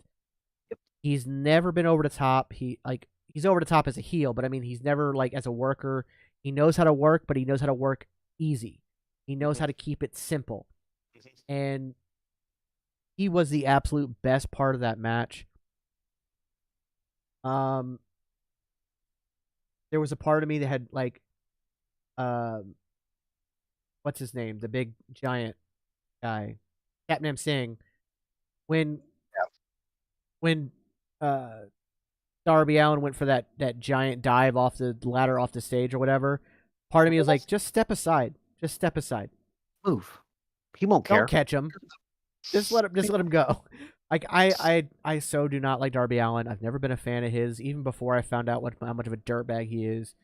Yep. He's never been over the top. He's over the top as a heel, but I mean he's never like as a worker. He knows how to work, but he knows how to work easy. He knows how to keep it simple. And he was the absolute best part of that match. There was a part of me that had like what's his name? The big giant guy. Captain Singh. When Darby Allin went for that giant dive off the ladder off the stage or whatever, part of me was like, just step aside. Just step aside. Move. He won't care. Don't catch him. Just let him go. Like I so do not like Darby Allin. I've never been a fan of his, even before I found out how much of a dirtbag he is.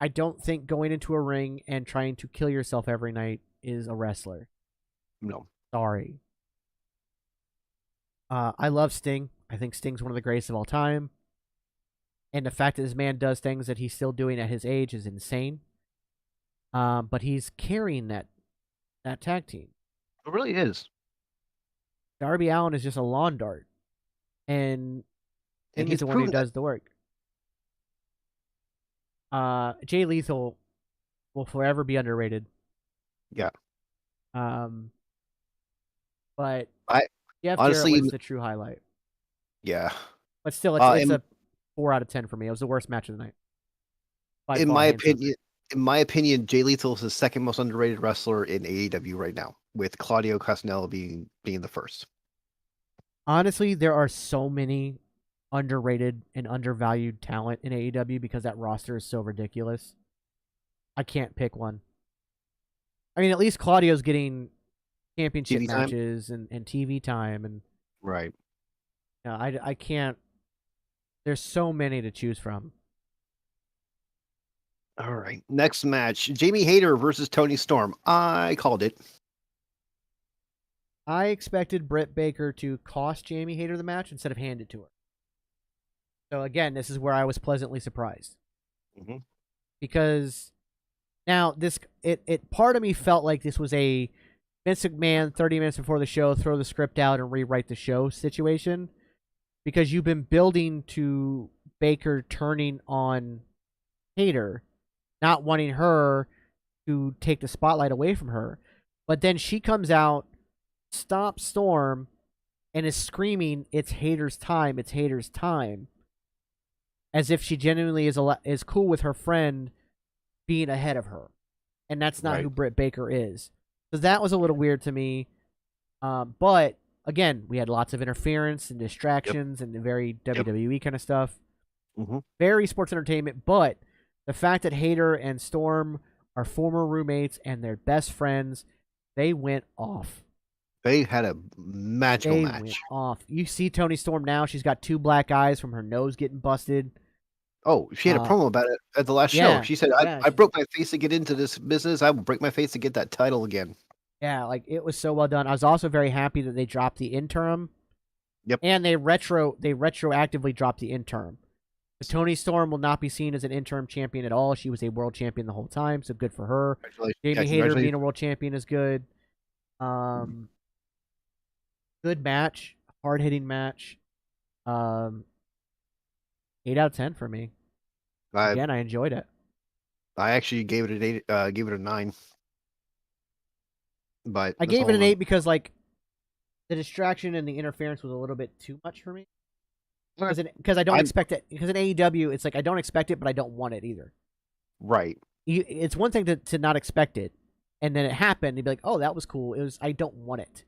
I don't think going into a ring and trying to kill yourself every night is a wrestler. No. Sorry. I love Sting. I think Sting's one of the greatest of all time. And the fact that this man does things that he's still doing at his age is insane. But he's carrying that tag team. It really is. Darby Allin is just a lawn dart. And Sting is the one who does the work. Jay Lethal will forever be underrated. Yeah. But Jeff honestly Jarrett was the true highlight. Yeah. But still, it's a 4 out of 10 for me. It was the worst match of the night. In my opinion, Jay Lethal is the second most underrated wrestler in AEW right now, with Claudio Castagnoli being the first. Honestly, there are so many underrated and undervalued talent in AEW because that roster is so ridiculous. I can't pick one. I mean, at least Claudio's getting championship matches and TV time, and right. I can't. There's so many to choose from. All right, next match: Jamie Hayter versus Toni Storm. I called it. I expected Britt Baker to cost Jamie Hayter the match instead of hand it to her. So again, this is where I was pleasantly surprised. Mm-hmm. Because now it part of me felt like this was a Vince McMahon 30 minutes before the show, throw the script out and rewrite the show situation. Because you've been building to Baker turning on Hayter, not wanting her to take the spotlight away from her. But then she comes out, stops Storm, and is screaming, "It's Hayter's time! It's Hayter's time!" As if she genuinely is cool with her friend being ahead of her, and that's not who Britt Baker is. So that was a little weird to me. But again, we had lots of interference and distractions and very WWE kind of stuff. Mm-hmm. Very sports entertainment. But the fact that Hayter and Storm are former roommates and they're best friends, they went off. They had a magical match. Went off. You see Toni Storm now. She's got 2 black eyes from her nose getting busted. Oh, she had a promo about it at the last show. She said, I broke my face to get into this business. I will break my face to get that title again. Yeah, like it was so well done. I was also very happy that they dropped the interim. Yep. And they retroactively dropped the interim. But Toni Storm will not be seen as an interim champion at all. She was a world champion the whole time, so good for her. Jamie Hayter being a world champion is good. Good match, hard-hitting match. 8 out of 10 for me. Again, I enjoyed it. I actually gave it an 8. Gave it a 9. But I gave it an 8 because like the distraction and the interference was a little bit too much for me. Because I don't expect it. Because in AEW, it's like I don't expect it, but I don't want it either. Right. It's one thing to not expect it, and then it happened. You'd be like, "Oh, that was cool." I don't want it.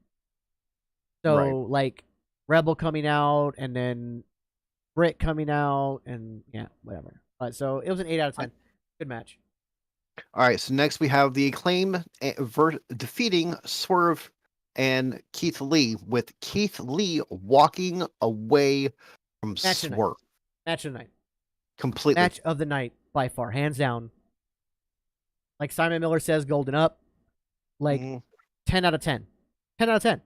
So like Rebel coming out, and then Britt coming out, and yeah, whatever. So it was an 8 out of 10. Good match. All right. So next we have the Acclaim defeating Swerve and Keith Lee, with Keith Lee walking away from Swerve. Match of the night. Completely. Match of the night by far, hands down. Like Simon Miller says, golden up. Like 10 out of 10. 10 out of 10.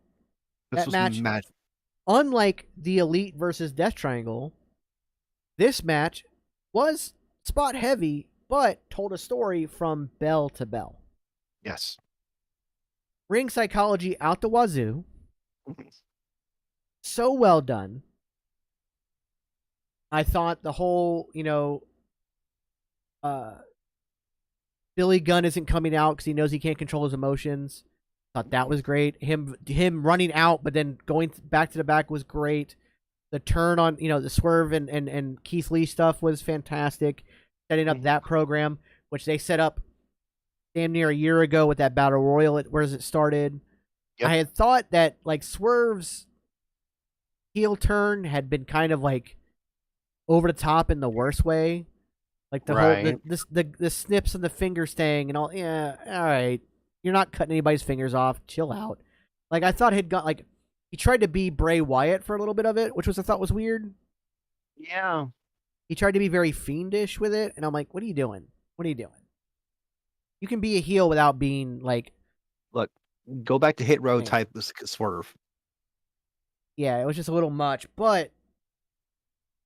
This match. Unlike the Elite versus Death Triangle, this match was spot heavy, but told a story from bell to bell. Yes. Ring psychology out the wazoo. So well done. I thought the whole, Billy Gunn isn't coming out because he knows he can't control his emotions. Thought that was great. Him running out, but then going back to the back was great. The turn on, the Swerve and Keith Lee stuff was fantastic. Setting up that program, which they set up damn near a year ago with that Battle Royal, where it started. Yep. I had thought that like Swerve's heel turn had been kind of like over the top in the worst way. Like the whole the snips and the finger staying and all. Yeah, all right. You're not cutting anybody's fingers off. Chill out. Like I thought he'd got like he tried to be Bray Wyatt for a little bit of it, which I thought was weird. Yeah. He tried to be very fiendish with it, and I'm like, what are you doing? What are you doing? You can be a heel without being like. Look, go back to Hit Row type Swerve. Yeah, it was just a little much, but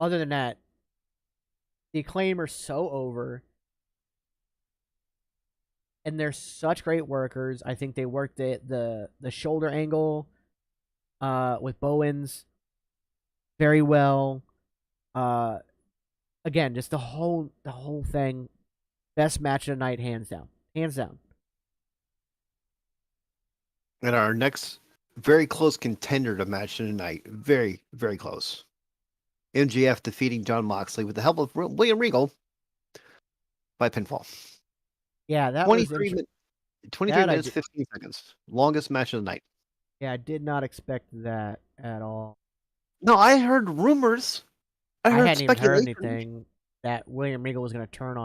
other than that, the Acclaim are so over, and they're such great workers. I think they worked the shoulder angle with Bowens very well. Again, just the whole thing. Best match of the night, hands down. Hands down. And our next very close contender to match of the night. Very, very close. MJF defeating Jon Moxley with the help of William Regal by pinfall. Yeah, that was 23 minutes, 15 seconds. Longest match of the night. Yeah, I did not expect that at all. No, I heard rumors. I hadn't even heard anything that William Regal was going to turn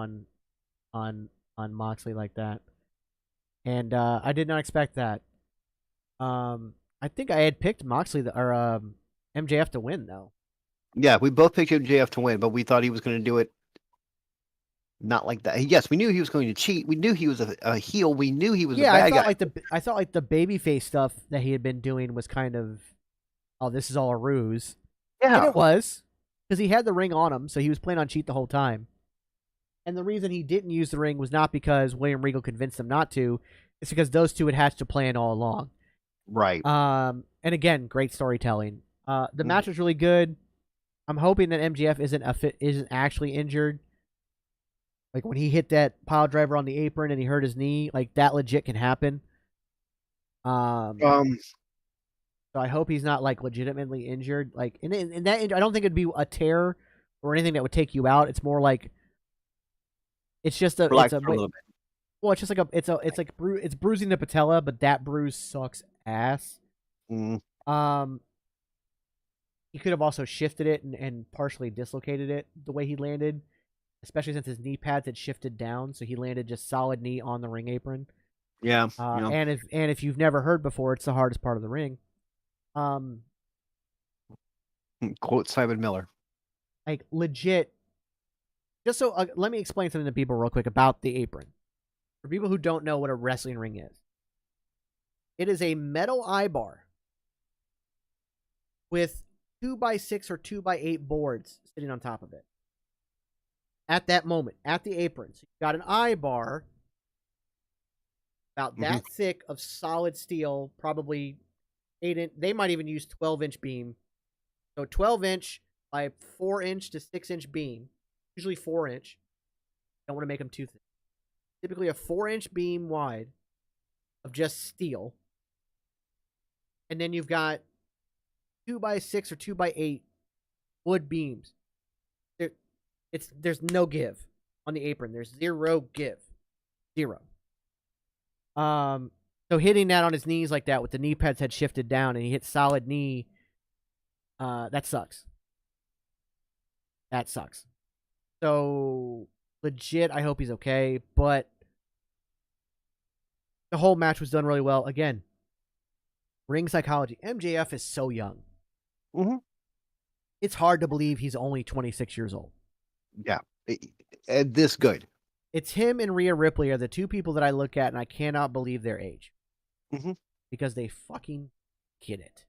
on Moxley like that, and I did not expect that. I think I had picked Moxley or MJF to win though. Yeah, we both picked MJF to win, but we thought he was going to do it not like that. Yes, we knew he was going to cheat. We knew he was a heel. We knew he was a bad guy. I thought like the babyface stuff that he had been doing was kind of, oh, this is all a ruse. Yeah, and it was, because he had the ring on him, so he was planning on cheat the whole time. And the reason he didn't use the ring was not because William Regal convinced him not to. It's because those two had hatched a plan all along. Right. And again, great storytelling. The match was really good. I'm hoping that MJF isn't actually injured. Like when he hit that pile driver on the apron and he hurt his knee, like that legit can happen. So I hope he's not like legitimately injured. Like in that, I don't think it'd be a tear or anything that would take you out. It's more like it's just a little bit. Well, it's just like it's bruising the patella, but that bruise sucks ass. He could have also shifted it and partially dislocated it the way he landed, especially since his knee pads had shifted down, so he landed just solid knee on the ring apron. Yeah. And if you've never heard before, it's the hardest part of the ring. Quote Simon Miller. Like legit. Just so let me explain something to people real quick about the apron. For people who don't know what a wrestling ring is, it is a metal eye bar with 2x6 or 2x8 boards sitting on top of it. At that moment, at the apron, so you've got an eye bar about that thick of solid steel, probably 8-inch. They might even use 12-inch beam. So 12-inch by 4-inch to 6-inch beam, usually 4-inch. Don't want to make them too thick. Typically a 4-inch beam wide of just steel. And then you've got 2x6 or 2x8 wood beams. There's no give on the apron. There's zero give. Zero. So hitting that on his knees like that with the knee pads had shifted down and he hit solid knee, that sucks. That sucks. So legit, I hope he's okay, but the whole match was done really well. Again, ring psychology. MJF is so young. It's hard to believe he's only 26 years old. Yeah. This good. It's him and Rhea Ripley are the two people that I look at and I cannot believe their age. Because they fucking get it.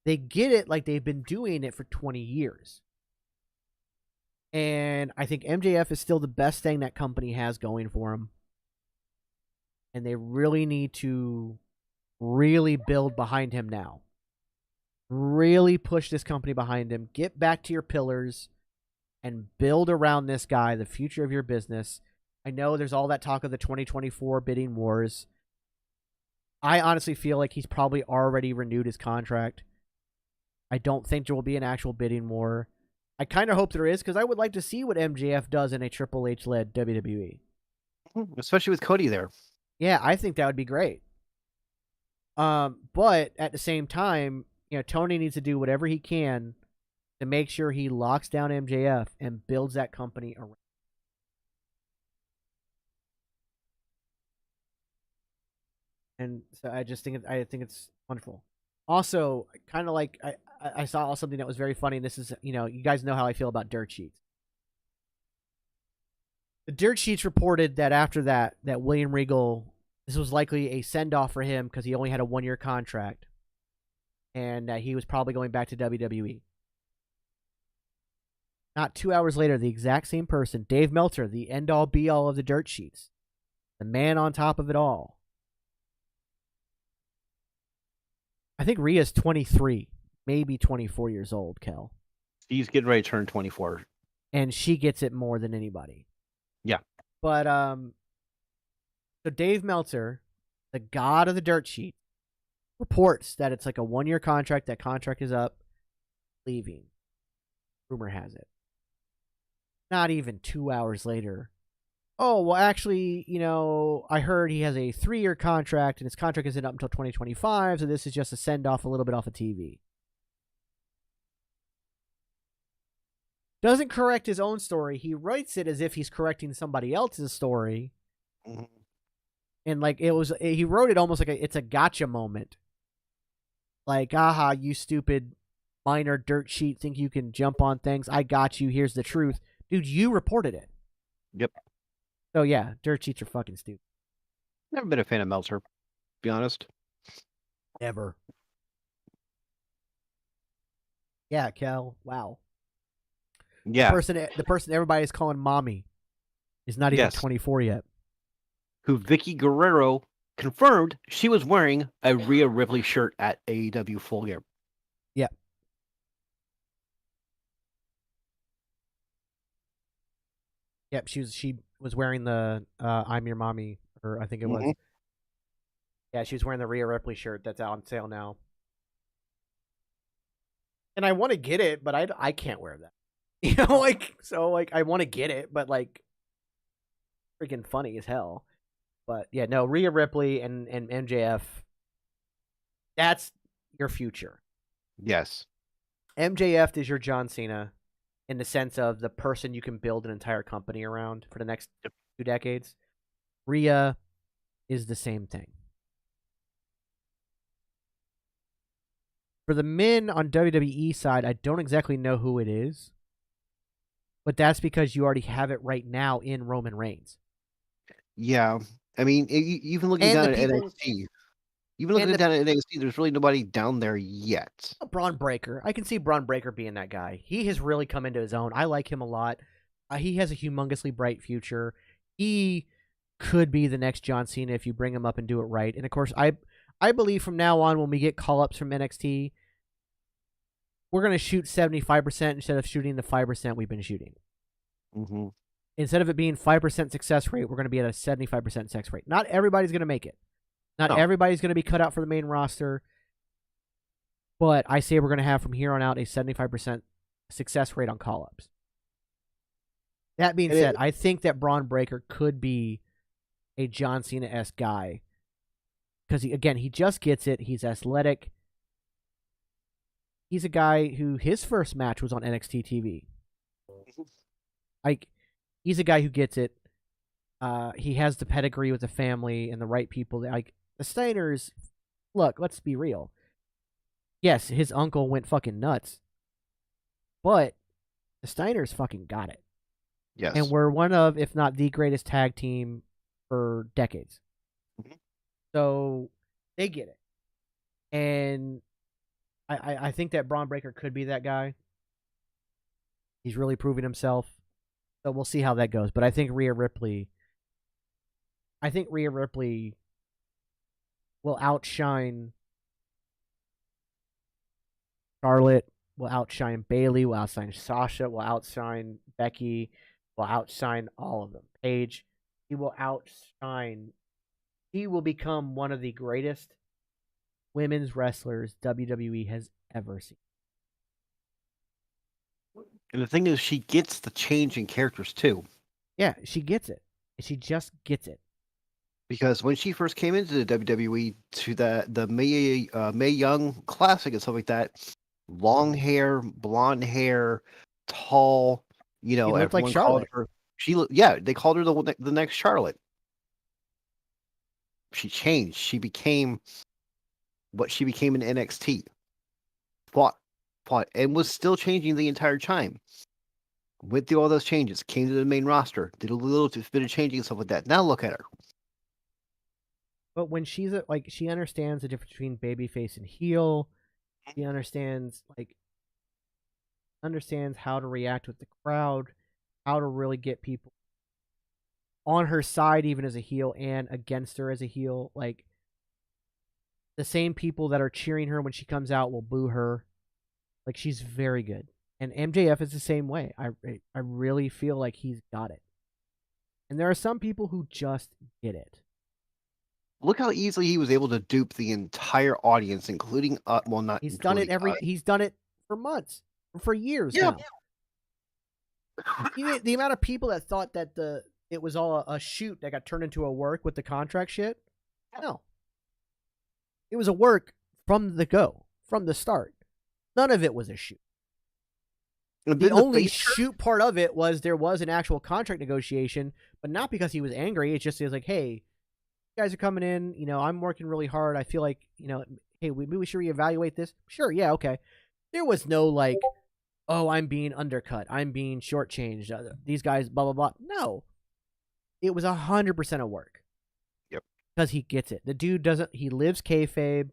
They get it like they've been doing it for 20 years. And I think MJF is still the best thing that company has going for him. And they really need to really build behind him now. Really push this company behind him. Get back to your pillars and build around this guy the future of your business. I know there's all that talk of the 2024 bidding wars. I honestly feel like he's probably already renewed his contract. I don't think there will be an actual bidding war. I kind of hope there is because I would like to see what MJF does in a Triple H-led WWE. Especially with Cody there. Yeah, I think that would be great. But at the same time, Tony needs to do whatever he can to make sure he locks down MJF and builds that company around. And so I think it's wonderful. Also, kind of like I saw something that was very funny. And this is, you guys know how I feel about dirt sheets. The dirt sheets reported that after that William Regal, this was likely a send off for him because he only had a 1-year contract, and he was probably going back to WWE. Not 2 hours later, the exact same person, Dave Meltzer, the end-all be-all of the dirt sheets, the man on top of it all. I think Rhea's 23, maybe 24 years old, Kel. She's getting ready to turn 24. And she gets it more than anybody. Yeah. But, so Dave Meltzer, the god of the dirt sheet, reports that it's like a 1-year contract. That contract is up, leaving. Rumor has it. Not even 2 hours later. Oh, well, actually, I heard he has a 3-year contract, and his contract isn't up until 2025, so this is just a send-off a little bit off of TV. Doesn't correct his own story. He writes it as if he's correcting somebody else's story. Mm-hmm. And, he wrote it almost like it's a gotcha moment. Like, aha, you stupid minor dirt sheet, think you can jump on things. I got you. Here's the truth. Dude, you reported it. Yep. So, yeah, dirt sheets are fucking stupid. Never been a fan of Meltzer, to be honest. Ever. Yeah, Kel. Wow. Yeah. The person everybody is calling mommy is not even 24 yet. Who Vicky Guerrero confirmed she was wearing a Rhea Ripley shirt at AEW Full Gear. Yeah. Yep, she was wearing the I'm Your Mommy, or I think it was. Yeah, she was wearing the Rhea Ripley shirt that's out on sale now. And I want to get it, but I can't wear that. I want to get it, but freaking funny as hell. But yeah, no, Rhea Ripley and MJF, that's your future. Yes. MJF is your John Cena in the sense of the person you can build an entire company around for the next 2 decades. Rhea is the same thing. For the men on WWE side, I don't exactly know who it is. But that's because you already have it right now in Roman Reigns. Yeah. I mean, even looking down at NXT, there's really nobody down there yet. Braun Breaker. I can see Braun Breaker being that guy. He has really come into his own. I like him a lot. He has a humongously bright future. He could be the next John Cena if you bring him up and do it right. And, of course, I believe from now on when we get call-ups from NXT, we're going to shoot 75% instead of shooting the 5% we've been shooting. Mm-hmm. Instead of it being 5% success rate, we're going to be at a 75% success rate. Not everybody's going to make it. Not everybody's going to be cut out for the main roster. But I say we're going to have from here on out a 75% success rate on call-ups. That being said, I think that Braun Breaker could be a John Cena-esque guy. Because, he just gets it. He's athletic. He's a guy who his first match was on NXT TV. He's a guy who gets it. He has the pedigree with the family and the right people. The Steiners, look, let's be real. Yes, his uncle went fucking nuts. But the Steiners fucking got it. Yes. And we're one of, if not the greatest tag team for decades. Mm-hmm. So they get it. And I think that Braun Breaker could be that guy. He's really proving himself. So we'll see how that goes. But I think Rhea Ripley will outshine Charlotte, will outshine Bayley, will outshine Sasha, will outshine Becky, will outshine all of them. Paige, he will outshine. He will become one of the greatest women's wrestlers WWE has ever seen. And the thing is, she gets the change in characters too. Yeah, she gets it. She just gets it. Because when she first came into the WWE to the Mae Young Classic and stuff like that, long hair, blonde hair, tall, she looked like Charlotte. They called her the next Charlotte. She changed. She became what she became in NXT. Fought, and was still changing the entire time. Went through all those changes, came to the main roster, did a little bit of changing and stuff like that. Now look at her. But when she's she understands the difference between babyface and heel. She understands understands how to react with the crowd, how to really get people on her side, even as a heel, and against her as a heel. Like, the same people that are cheering her when she comes out will boo her. Like, she's very good. And MJF is the same way. I really feel like he's got it. And there are some people who just get it. Look how easily he was able to dupe the entire audience, including well, not He's done it he's done it for months, for years now. The amount of people that thought that it was all a shoot that got turned into a work with the contract shit. No. It was a work from the start. None of it was a shoot. The only shoot part of it was there was an actual contract negotiation, but not because he was angry. It's just, he was like, hey, you guys are coming in. You know, I'm working really hard. I feel like, you know, hey, maybe we should reevaluate this. Sure, yeah, okay. There was no like, oh, I'm being undercut. I'm being shortchanged. These guys, blah, blah, blah. No. It was 100% of work. Yep. Because he gets it. The dude he lives kayfabe.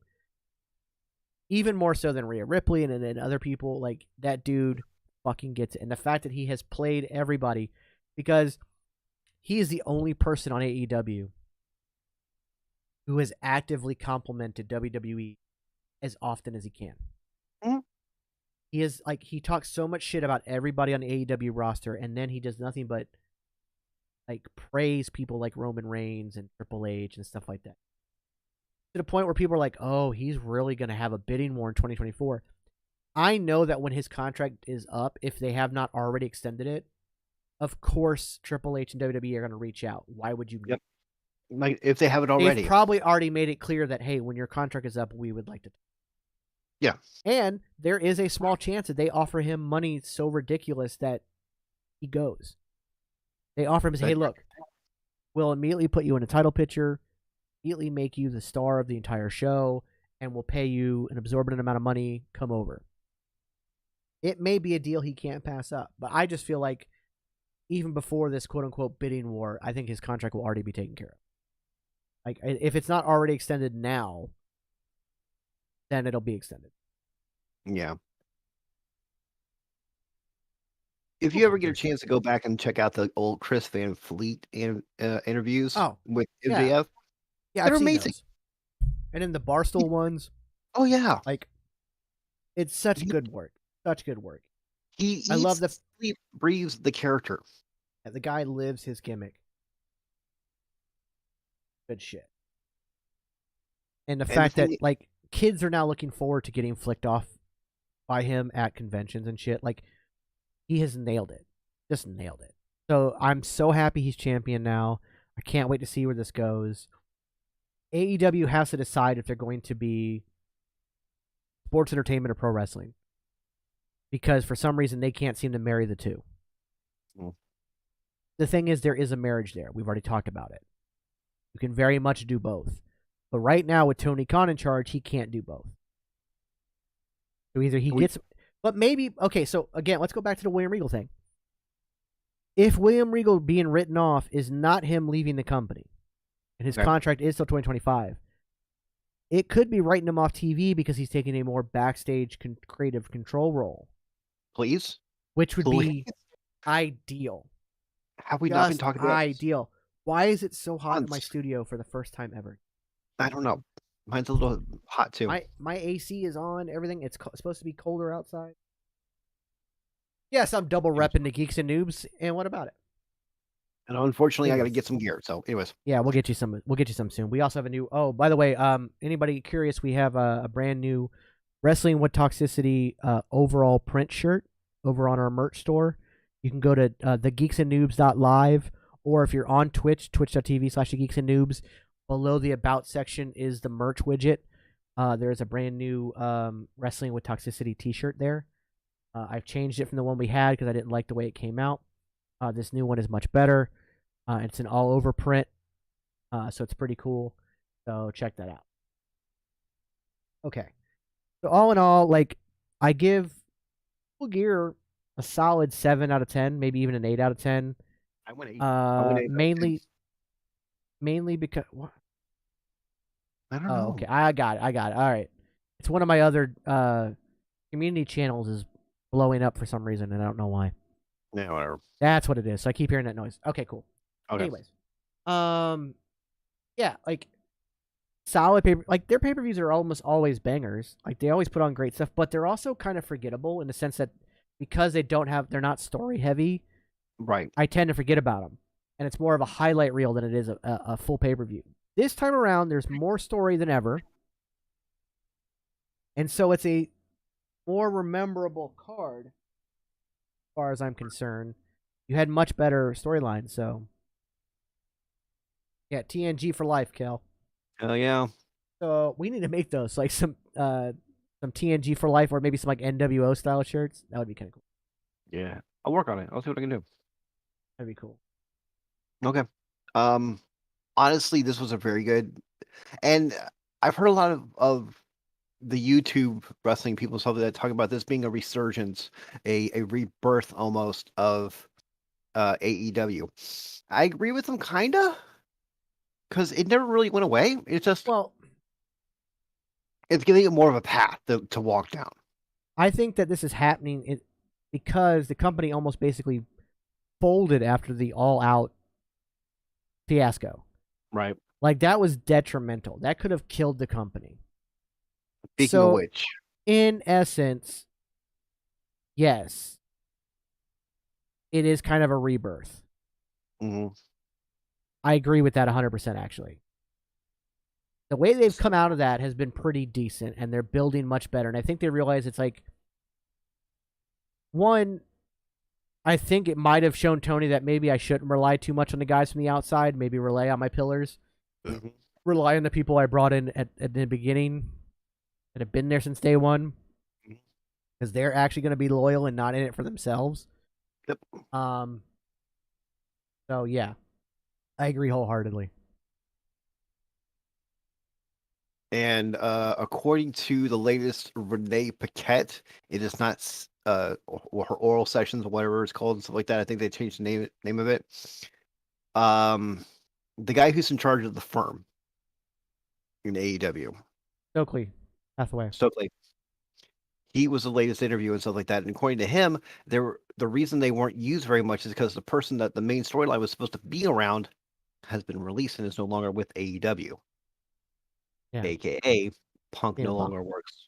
Even more so than Rhea Ripley and other people. Like, that dude fucking gets it. And the fact that he has played everybody, because he is the only person on AEW who has actively complimented WWE as often as he can. Mm-hmm. He is like, he talks so much shit about everybody on the AEW roster, and then he does nothing but like praise people like Roman Reigns and Triple H and stuff like that. To the point where people are like, oh, he's really going to have a bidding war in 2024. I know that when his contract is up, if they have not already extended it, of course Triple H and WWE are going to reach out. Why would you? Yep. Like, if they haven't already. They've probably already made it clear that, hey, when your contract is up, we would like to. Yeah. And there is a small chance that they offer him money so ridiculous that he goes. They offer him, say, hey, look, we'll immediately put you in a title picture, immediately make you the star of the entire show, and we'll pay you an exorbitant amount of money. Come over. It may be a deal he can't pass up, but I just feel like even before this quote-unquote bidding war, I think his contract will already be taken care of. Like, if it's not already extended now, then it'll be extended. Yeah. If you ever get a chance to go back and check out the old Chris Van Fleet interviews with MJF, yeah, they're amazing. Those. And then the Barstool ones. Oh, yeah. Like, it's such good work. Such good work. I love the sleep, breathes the character. The guy lives his gimmick. Good shit. And the fact that, like, kids are now looking forward to getting flicked off by him at conventions and shit. Like, he has nailed it. Just nailed it. So I'm so happy he's champion now. I can't wait to see where this goes. AEW has to decide if they're going to be sports entertainment or pro wrestling. Because for some reason they can't seem to marry the two. Mm. The thing is, there is a marriage there. We've already talked about it. You can very much do both. But right now, with Tony Khan in charge, he can't do both. So either he gets... But maybe... Okay, so again, let's go back to the William Regal thing. If William Regal being written off is not him leaving the company, and his contract is till 2025, it could be writing him off TV because he's taking a more backstage creative control role. Please? Which would be ideal. Have we not been talking about ideal? Why is it so hot in my studio for the first time ever? I don't know. Mine's a little hot too. My AC is on. Everything. It's supposed to be colder outside. Yes, I'm double repping the Geeks and Noobs, and what about it? And unfortunately, I got to get some gear. So, anyways, yeah, we'll get you some. We'll get you some soon. We also have a new. Oh, by the way, anybody curious? We have a brand new Wrestling with Toxicity overall print shirt over on our merch store. You can go to thegeeksandnoobs.live, or if you're on Twitch, twitch.tv/thegeeksandnoobs. Below the About section is the merch widget. There's a brand new Wrestling with Toxicity t-shirt there. I've changed it from the one we had because I didn't like the way it came out. This new one is much better. It's an all-over print, so it's pretty cool. So check that out. Okay. So all in all, like, I give Full Gear a solid 7 out of 10, maybe even an 8 out of 10. I went 8. I went 8 mainly because what? I don't know. Okay, I got it. All right. It's one of my other community channels is blowing up for some reason, and I don't know why. Yeah, whatever. That's what it is. So I keep hearing that noise. Okay, cool. Okay. Anyways, yeah, like solid paper. Like their pay-per-views are almost always bangers. Like they always put on great stuff, but they're also kind of forgettable in the sense that because they're not story heavy. Right. I tend to forget about them, and it's more of a highlight reel than it is a full pay-per-view. This time around, there's more story than ever, and so it's a more rememberable card, as far as I'm concerned. You had much better storylines, so yeah, TNG for life, Kel. Hell yeah. So we need to make those like some TNG for life, or maybe some like NWO style shirts. That would be kind of cool. Yeah. I'll work on it. I'll see what I can do. That'd be cool. Okay. Honestly, this was a very good, and I've heard a lot of the YouTube wrestling people stuff that talk about this being a resurgence, a rebirth almost of AEW. I agree with them, kinda, because it never really went away. It's just it's giving it more of a path to walk down. I think that this is happening because the company almost basically folded after the All Out fiasco. Right. Like that was detrimental. That could have killed the company. Speaking of which, in essence, yes, it is kind of a rebirth. mm-hmm. I agree with that 100%, actually. The way they've come out of that has been pretty decent, and they're building much better. And I think they realize it's like, one, I think it might have shown Tony that maybe I shouldn't rely too much on the guys from the outside, maybe rely on my pillars, rely on the people I brought in at the beginning that have been there since day one, because they're actually going to be loyal and not in it for themselves. Yep. So, yeah, I agree wholeheartedly. And according to the latest Renee Paquette, it is not her oral sessions or whatever it's called and stuff like that. I think they changed the name of it. The guy who's in charge of the firm in AEW, Stokely Hathaway. He was the latest interview and stuff like that. And according to him, the reason they weren't used very much is because the person that the main storyline was supposed to be around has been released and is no longer with AEW. Yeah. AKA Punk no longer works.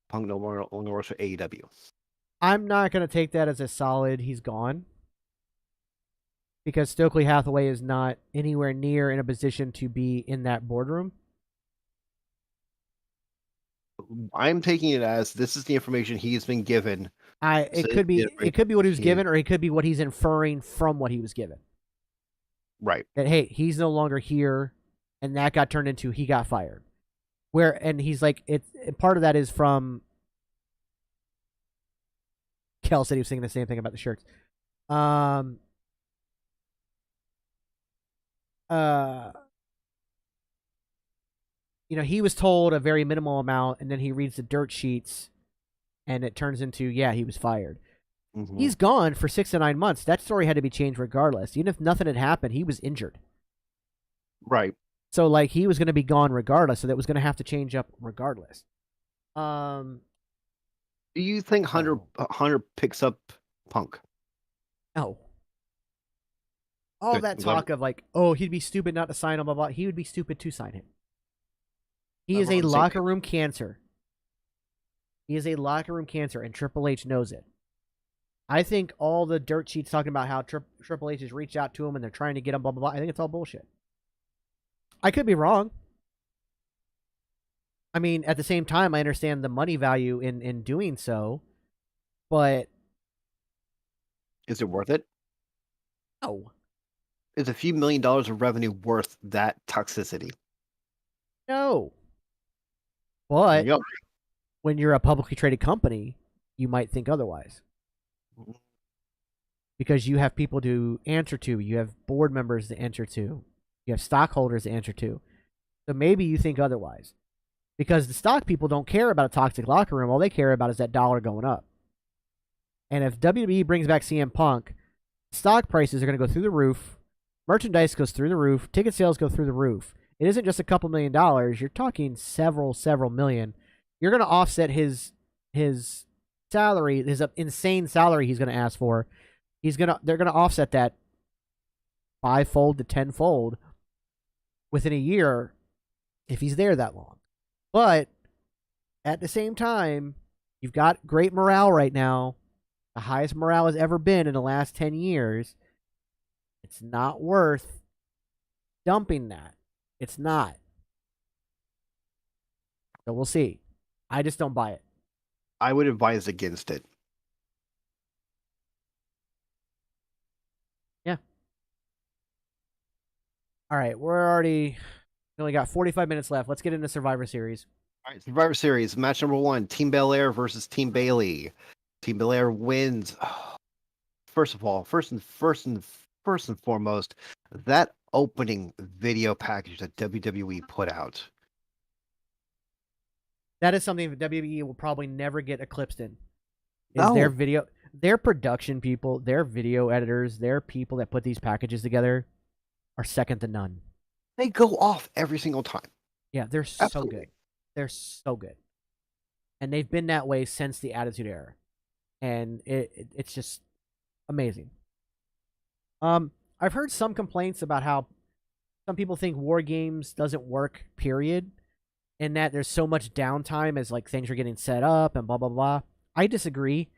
Punk no longer works for AEW. I'm not going to take that as a solid he's gone, because Stokely Hathaway is not anywhere near in a position to be in that boardroom. I'm taking it as this is the information he's been given. It could be what he was given, or it could be what he's inferring from what he was given. Right. That, hey, he's no longer here, and that got turned into he got fired. And he's like, part of that is from Kel said he was saying the same thing about the shirts. He was told a very minimal amount, and then he reads the dirt sheets, and it turns into, yeah, he was fired. Mm-hmm. He's gone for 6 to 9 months. That story had to be changed regardless. Even if nothing had happened, he was injured. Right. So, like, he was going to be gone regardless, so that was going to have to change up regardless. Do you think Hunter picks up Punk? No. All that talk of, like, oh, he'd be stupid not to sign him, blah, blah, he would be stupid to sign him. He is a locker room cancer. He is a locker room cancer, and Triple H knows it. I think all the dirt sheets talking about how Triple H has reached out to him and they're trying to get him, blah, blah, blah, I think it's all bullshit. I could be wrong. I mean, at the same time, I understand the money value in doing so, but... Is it worth it? No. Is a few $1 million of revenue worth that toxicity? No. But when you're a publicly traded company, you might think otherwise. Because you have people to answer to. You have board members to answer to. You have stockholders to answer to. So maybe you think otherwise. Because the stock people don't care about a toxic locker room. All they care about is that dollar going up. And if WWE brings back CM Punk, stock prices are going to go through the roof. Merchandise goes through the roof. Ticket sales go through the roof. It isn't just a couple $1 million. You're talking several million. You're going to offset his salary, his insane salary he's going to ask for, they're going to offset that 5-fold to 10-fold within a year if he's there that long. But at the same time, you've got great morale right now. The highest morale has ever been in the last 10 years. It's not worth dumping that. It's not. So we'll see. I just don't buy it. I would advise against it. Yeah. All right, we only got 45 minutes left. Let's get into Survivor Series. All right, Survivor Series, match number 1, Team Belair versus Team Bailey. Team Belair wins. First of all, first and foremost, that opening video package that WWE put out. That is something that WWE will probably never get eclipsed in. No. Their production people, their video editors, their people that put these packages together are second to none. They go off every single time. Yeah, they're so good. They're so good. And they've been that way since the Attitude Era. And it's just amazing. I've heard some complaints about how some people think War Games doesn't work, period, and that there's so much downtime as like things are getting set up and blah blah blah. I disagree.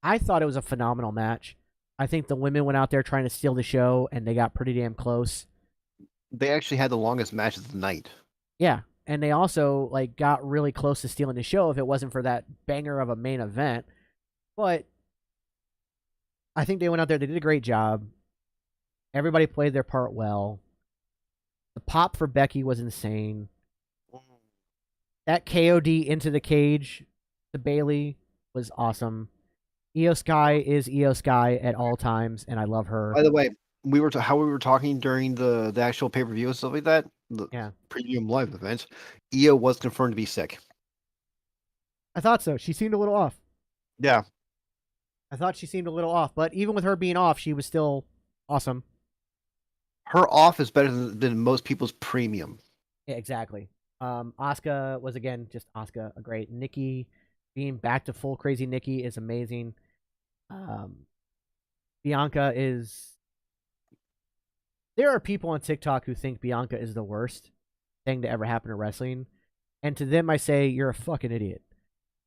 I thought it was a phenomenal match. I think the women went out there trying to steal the show, and they got pretty damn close. They actually had the longest match of the night. Yeah, and they also like got really close to stealing the show if it wasn't for that banger of a main event. But I think they went out there, they did a great job. Everybody played their part well. The pop for Becky was insane. That KOD into the cage to Bailey was awesome. Io Sky is Io Sky at all times, and I love her. By the way, how we were talking during the actual pay-per-view and stuff like that, the premium live events, Io was confirmed to be sick. I thought so. She seemed a little off. Yeah. I thought she seemed a little off, but even with her being off, she was still awesome. Her off is better than most people's premium. Yeah, exactly. Asuka was, again, just Asuka, a great. Nikki, being back to full crazy Nikki is amazing. Bianca is... There are people on TikTok who think Bianca is the worst thing to ever happen to wrestling. And to them, I say, you're a fucking idiot.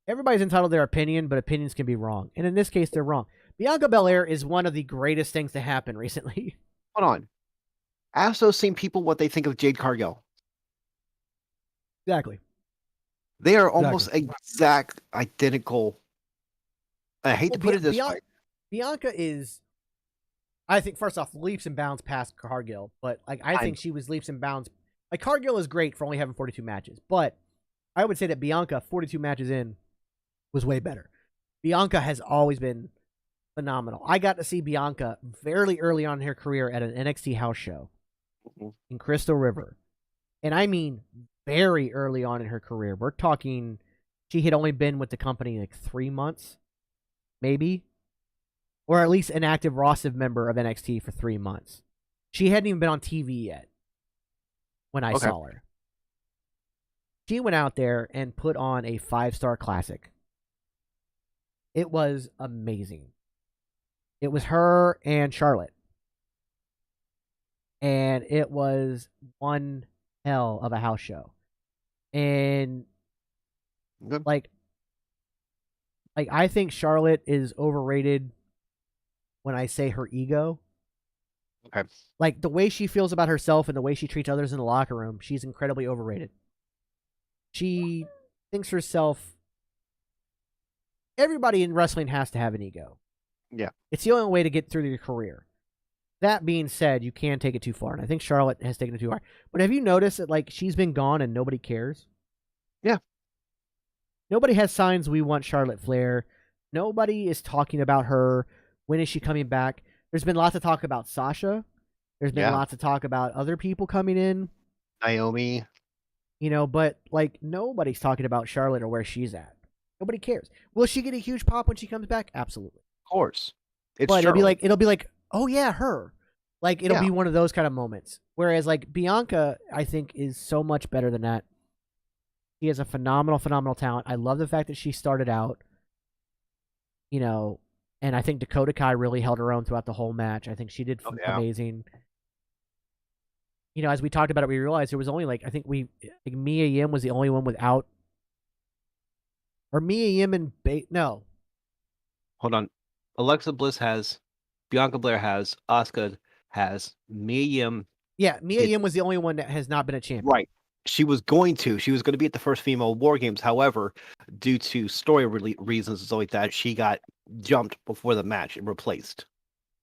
Everybody's entitled to their opinion, but opinions can be wrong. And in this case, they're wrong. Bianca Belair is one of the greatest things to happen recently. Hold on. Ask those same people what they think of Jade Cargill. Exactly. They are almost exact identical. I hate to put it this way. Bianca is, I think, first off, leaps and bounds past Cargill. But like, I think she was leaps and bounds. Like, Cargill is great for only having 42 matches. But I would say that Bianca, 42 matches in, was way better. Bianca has always been phenomenal. I got to see Bianca very early on in her career at an NXT house show in Crystal River. And I mean very early on in her career. We're talking, she had only been with the company like 3 months, maybe. Or at least an active roster member of NXT for 3 months. She hadn't even been on TV yet when I saw her. She went out there and put on a 5-star classic. It was amazing. It was her and Charlotte. And it was one hell of a house show. And like I think Charlotte is overrated when I say her ego. Okay. Like the way she feels about herself and the way she treats others in the locker room, she's incredibly overrated. She thinks herself... Everybody in wrestling has to have an ego. Yeah. It's the only way to get through your career. That being said, you can take it too far, and I think Charlotte has taken it too far. But have you noticed that like she's been gone and nobody cares? Yeah. Nobody has signs we want Charlotte Flair. Nobody is talking about her. When is she coming back? There's been lots of talk about Sasha. There's been lots of talk about other people coming in. Naomi. You know, but like nobody's talking about Charlotte or where she's at. Nobody cares. Will she get a huge pop when she comes back? Absolutely. Of course. But it'll be like, oh yeah, her. Like it'll be one of those kind of moments. Whereas like Bianca, I think, is so much better than that. She has a phenomenal talent. I love the fact that she started out you know, and I think Dakota Kai really held her own throughout the whole match. I think she did Oh yeah. amazing. You know, as we talked about it, we realized there was only like I think Mia Yim was the only one without, or Mia Yim and no, Hold on. Alexa Bliss has, Bianca Blair has, Asuka has, Mia Yim yeah, Mia did Yim was the only one that has not been a champion. right. She was going to. She was going to be at the first female War Games. However, due to story reasons and stuff like that, she got jumped before the match and replaced.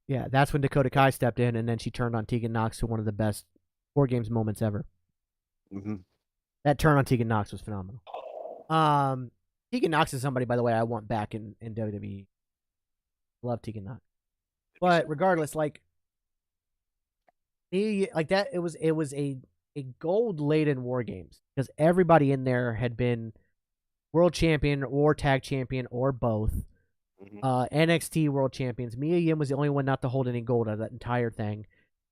Yeah, that's when Dakota Kai stepped in, and then she turned on Tegan Nox to one of the best War Games moments ever. Mm-hmm. That turn on Tegan Nox was phenomenal. Tegan Nox is somebody, by the way, I want back in WWE. Love Tegan Nox, but regardless, like that, it was a gold laden War Games because everybody in there had been world champion or tag champion or both. Mm-hmm. NXT world champions. Mia Yim was the only one not to hold any gold out of that entire thing.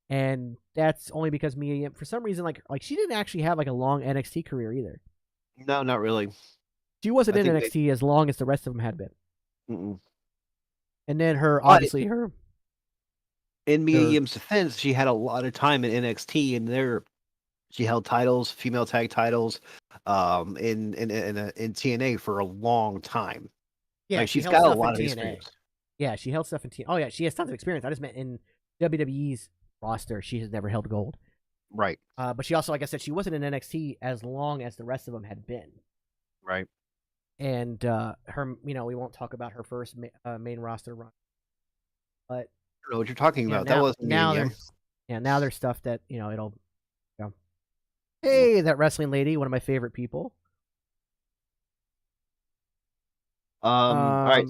And that's only because Mia Yim, for some reason, like she didn't actually have like a long NXT career either. No, not really. She wasn't in NXT as long as the rest of them had been. Mm-mm. And then obviously her. In Mia Yim's defense, she had a lot of time in NXT, and there she held titles, female tag titles, in TNA for a long time. Yeah, like, she's got a lot of experience. Yeah, she held stuff in TNA. Oh yeah, she has tons of experience. I just meant in WWE's roster, she has never held gold. Right. But she also, like I said, she wasn't in NXT as long as the rest of them had been. Right. And her, we won't talk about her first main roster run, but I don't know what you're talking about. Now, that wasn't now there's stuff that it'll. Hey, that wrestling lady, one of my favorite people. All right.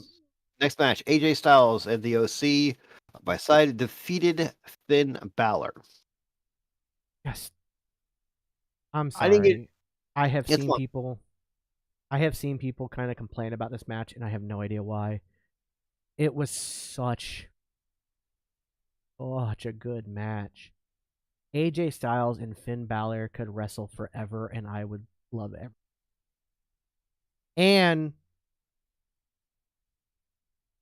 Next match: AJ Styles and the OC by side defeated Finn Balor. Yes. I'm sorry. I have seen people kind of complain about this match, and I have no idea why. It was such a good match. AJ Styles and Finn Balor could wrestle forever, and I would love it. And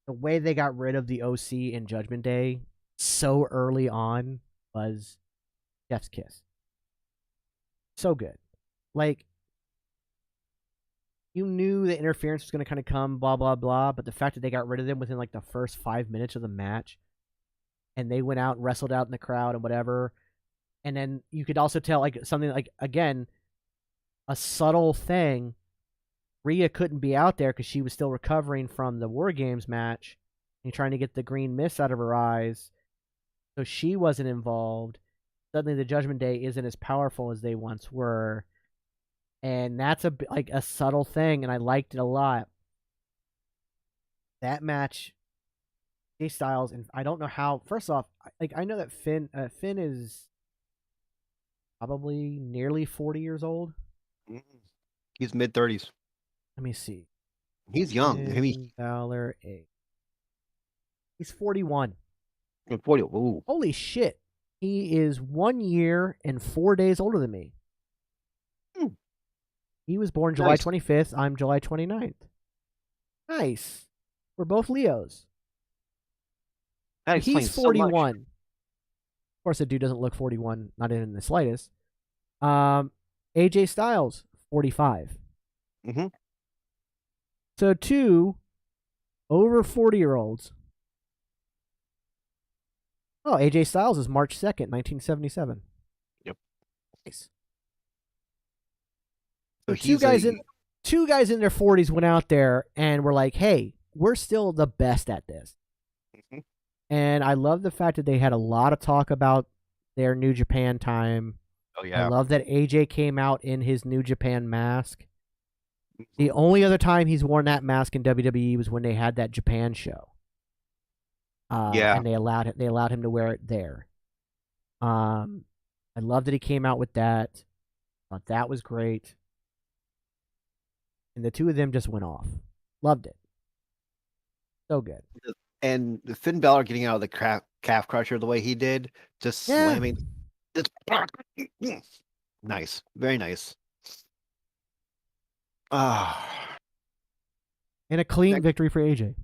the way they got rid of the OC in Judgment Day so early on was chef's kiss. So good. Like, you knew the interference was going to kind of come, blah, blah, blah, but the fact that they got rid of them within, like, the first 5 minutes of the match, and they went out and wrestled out in the crowd and whatever, and then you could also tell, like, something like, again, a subtle thing, Rhea couldn't be out there because she was still recovering from the War Games match and trying to get the green mist out of her eyes, so she wasn't involved. Suddenly the Judgment Day isn't as powerful as they once were. And that's a subtle thing, and I liked it a lot. That match, AJ Styles, and I don't know how. First off, I know that Finn is probably nearly 40 years old. He's mid-30s. Let me see. He's young. Finn Balor, he's 41. 40. Ooh. Holy shit! He is 1 year and 4 days older than me. He was born July 25th. I'm July 29th. Nice. We're both Leos. He's 41. Of course, the dude doesn't look 41, not in the slightest. AJ Styles, 45. Mm-hmm. So two over 40-year-olds. Oh, AJ Styles is March 2nd, 1977. Yep. Nice. So two guys in their 40s went out there and were like, hey, we're still the best at this. Mm-hmm. And I love the fact that they had a lot of talk about their New Japan time. Oh, yeah. I love that AJ came out in his New Japan mask. The only other time he's worn that mask in WWE was when they had that Japan show. And they allowed him to wear it there. I love that he came out with that. Thought that was great. And the two of them just went off. Loved it. So good. And Finn Balor getting out of the calf crusher the way he did, just slamming. Nice. Very nice. And a clean victory for AJ.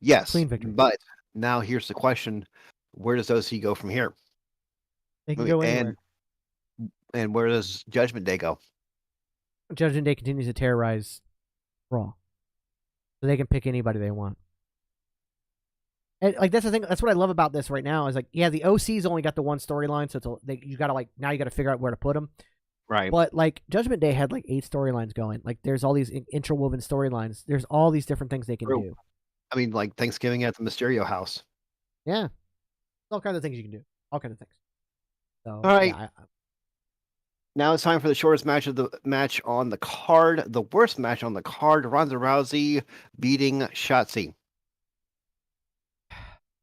Yes, Clean victory. but now here's the question: where does OC go from here? They can go anywhere. And where does Judgment Day go? Judgment Day continues to terrorize Raw, so they can pick anybody they want. And like that's the thing. That's what I love about this right now. Is like, yeah, the OC's only got the one storyline, so you gotta now you gotta figure out where to put them. Right. But like Judgment Day had like 8 storylines going. Like there's all these interwoven storylines. There's all these different things they can do. I mean, like Thanksgiving at the Mysterio house. Yeah, all kinds of things you can do. All kinds of things. So all right. Yeah, now it's time for the shortest match of the match on the card. The worst match on the card: Ronda Rousey beating Shotzi.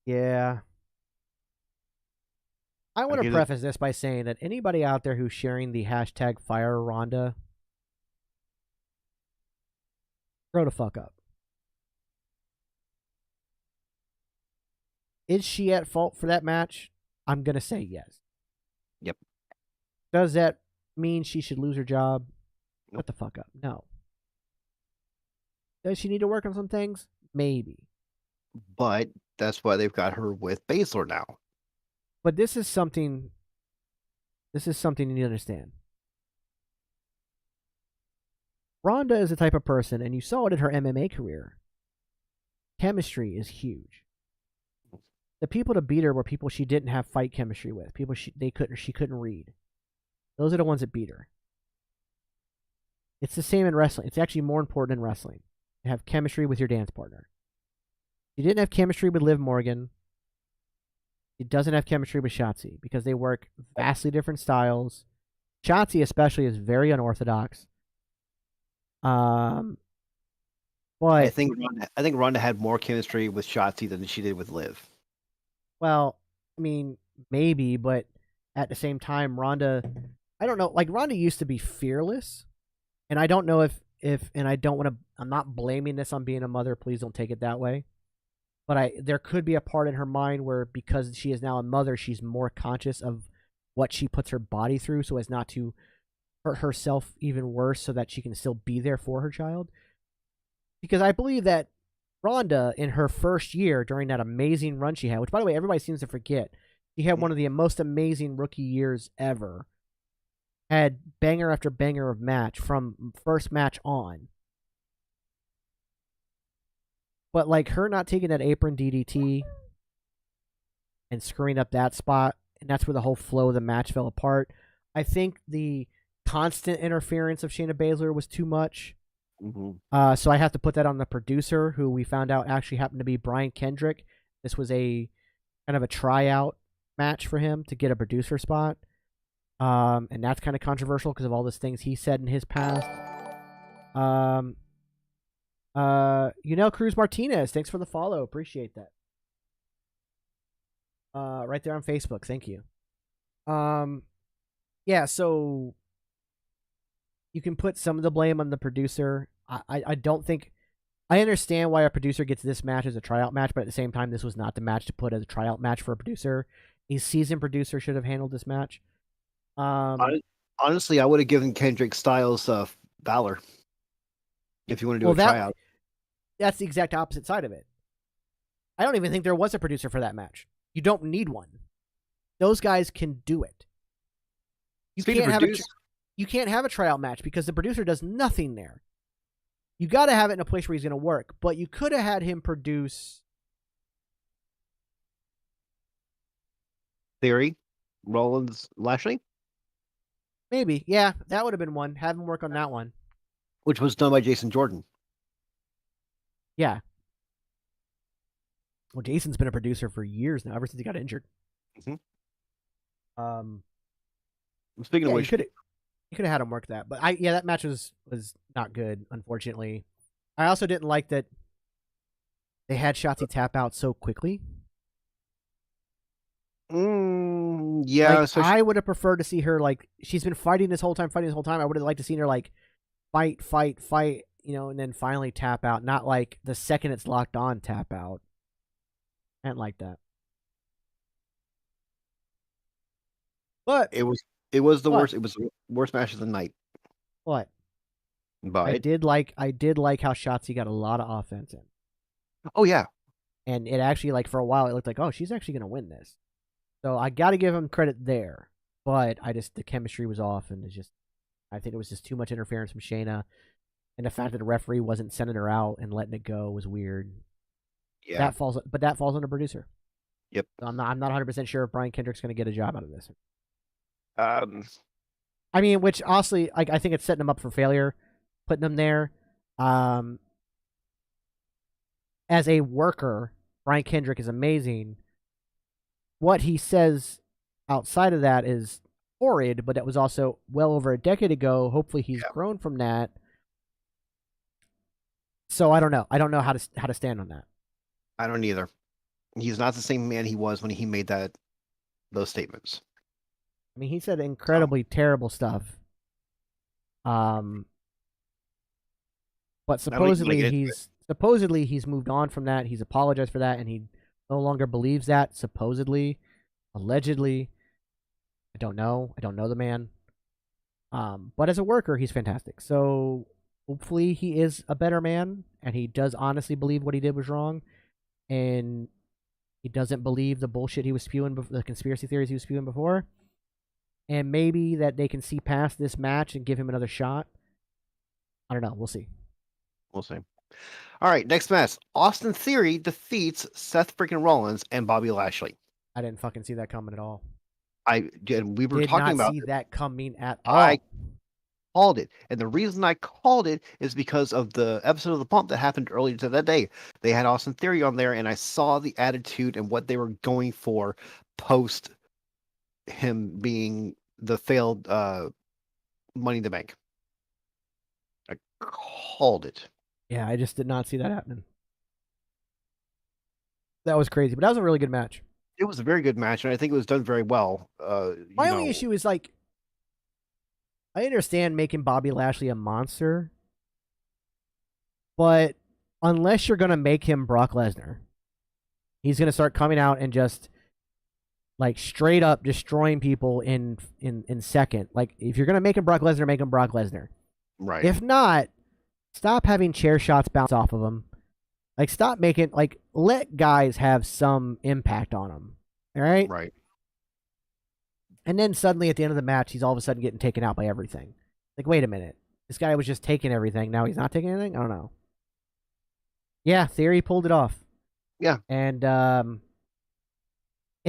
Yeah. I want to preface this by saying that anybody out there who's sharing the hashtag Fire Ronda, grow the fuck up. Is she at fault for that match? I'm going to say yes. Yep. Does that mean she should lose her job? Nope. What the fuck up? No. Does she need to work on some things? Maybe. But that's why they've got her with Baszler now. But this is something you need to understand. Ronda is the type of person, and you saw it in her MMA career. Chemistry is huge. The people to beat her were people she didn't have fight chemistry with. People she couldn't read. Those are the ones that beat her. It's the same in wrestling. It's actually more important in wrestling to have chemistry with your dance partner. She didn't have chemistry with Liv Morgan. She doesn't have chemistry with Shotzi because they work vastly different styles. Shotzi especially is very unorthodox. But I think Ronda had more chemistry with Shotzi than she did with Liv. Well, I mean, maybe, but at the same time, Ronda, I don't know. Like Ronda used to be fearless, and I don't know if and I don't want to. I'm not blaming this on being a mother. Please don't take it that way. But there could be a part in her mind where because she is now a mother, she's more conscious of what she puts her body through so as not to hurt herself even worse so that she can still be there for her child. Because I believe that Ronda, in her first year during that amazing run she had, which, by the way, everybody seems to forget, she had one of the most amazing rookie years ever, had banger after banger of match from first match on. But like her not taking that apron DDT and screwing up that spot, and that's where the whole flow of the match fell apart. I think the constant interference of Shayna Baszler was too much. Mm-hmm. So I have to put that on the producer, who we found out actually happened to be Brian Kendrick. This was a kind of a tryout match for him to get a producer spot. And that's kind of controversial because of all those things he said in his past. Cruz Martinez, thanks for the follow. Appreciate that. Right there on Facebook. Thank you. Yeah, so you can put some of the blame on the producer. I don't think I understand why a producer gets this match as a tryout match, but at the same time, this was not the match to put as a tryout match for a producer. A seasoned producer should have handled this match. Honestly, I would have given Kendrick Styles Valor if you want to do a tryout. That's the exact opposite side of it. I don't even think there was a producer for that match. You don't need one. Those guys can do it. You can't have a tryout match because the producer does nothing there. You got to have it in a place where he's going to work. But you could have had him produce Theory, Rollins, Lashley. Maybe, yeah, that would have been one. Have him work on that one, which was done by Jason Jordan. Yeah. Well, Jason's been a producer for years now, ever since he got injured. Mm-hmm. Speaking of which, you could have had him work that, but that match was not good, unfortunately. I also didn't like that they had Shotzi tap out so quickly. Yeah, like, I would have preferred to see her she's been fighting this whole time. I would have liked to see her fight, and then finally tap out. Not like the second it's locked on, tap out. I didn't like that. But it was the worst. It was the worst match of the night. What? But I did like how Shotzi got a lot of offense in. Oh yeah, And it actually, like, for a while, it looked like, oh, she's actually going to win this. So I got to give him credit there. But the chemistry was off, and I think it was just too much interference from Shayna. And the fact that the referee wasn't sending her out and letting it go was weird. Yeah. That falls on the producer. Yep. So I'm not 100% sure if Brian Kendrick's going to get a job out of this. I mean, which honestly, I think it's setting him up for failure, putting him there. As a worker, Brian Kendrick is amazing. What he says outside of that is horrid, but that was also well over a decade ago. Hopefully, he's grown from that. So I don't know. I don't know how to stand on that. I don't either. He's not the same man he was when he made those statements. I mean, he said incredibly terrible stuff. But supposedly he's moved on from that. He's apologized for that, and he no longer believes that. Supposedly, allegedly, I don't know. I don't know the man. But as a worker, he's fantastic. So hopefully he is a better man, and he does honestly believe what he did was wrong, and he doesn't believe the bullshit he was spewing, the conspiracy theories he was spewing before. And maybe that they can see past this match and give him another shot. I don't know. We'll see. We'll see. All right, next match. Austin Theory defeats Seth freaking Rollins and Bobby Lashley. I didn't fucking see that coming at all. We were talking about see that coming at all. I called it. And the reason I called it is because of the episode of The Pump that happened earlier to that day. They had Austin Theory on there, and I saw the attitude and what they were going for post him being the failed Money in the Bank. I called it. Yeah, I just did not see that happening. That was crazy, but that was a really good match. It was a very good match, and I think it was done very well. My only issue is, like, I understand making Bobby Lashley a monster, but unless you're going to make him Brock Lesnar, he's going to start coming out and just, like, straight up destroying people in second. Like, if you're going to make him Brock Lesnar, make him Brock Lesnar. Right. If not, stop having chair shots bounce off of him. Like, stop making, like, let guys have some impact on them. All right? Right. And then suddenly at the end of the match, he's all of a sudden getting taken out by everything. Like, wait a minute. This guy was just taking everything. Now he's not taking anything? I don't know. Yeah, Theory pulled it off. Yeah. And in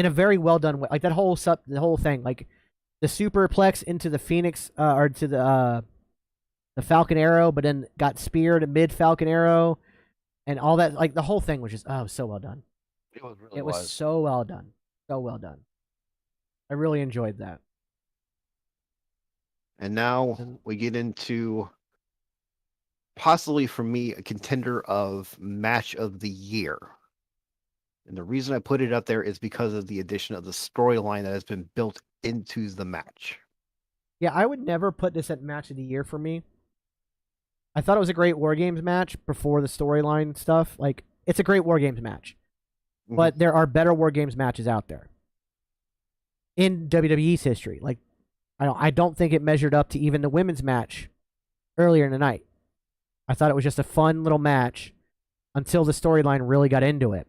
a very well done way. Like, the whole thing. Like, the superplex into the Phoenix, or to the Falcon Arrow, but then got speared mid Falcon Arrow. And all that, like, the whole thing was just, so well done. It was so well done. So well done. I really enjoyed that. And now we get into possibly, for me, a contender of match of the year. And the reason I put it up there is because of the addition of the storyline that has been built into the match. Yeah, I would never put this at match of the year for me. I thought it was a great War Games match before the storyline stuff. Like, it's a great War Games match. Mm-hmm. But there are better War Games matches out there in WWE's history. Like, I don't think it measured up to even the women's match earlier in the night. I thought it was just a fun little match until the storyline really got into it.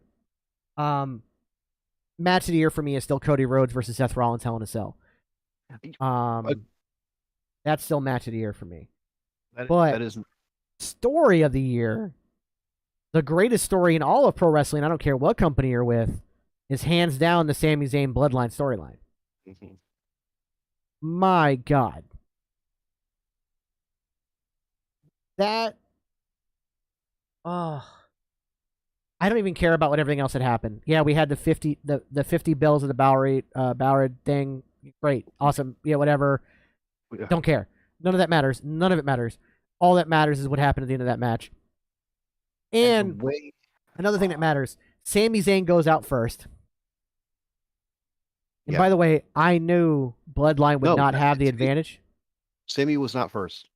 Match of the year for me is still Cody Rhodes versus Seth Rollins Hell in a Cell. That's still match of the year for me. That is story of the year. The greatest story in all of pro wrestling, I don't care what company you're with, is hands down the Sami Zayn Bloodline storyline. Mm-hmm. My God. That, I don't even care about what everything else had happened. Yeah, we had the 50 bells of the Bowery thing. Great. Awesome. Yeah, whatever. Yeah. Don't care. None of that matters. None of it matters. All that matters is what happened at the end of that match. And another thing that matters, Sami Zayn goes out first. And by the way, I knew Bloodline would not have the advantage. Sami was not first.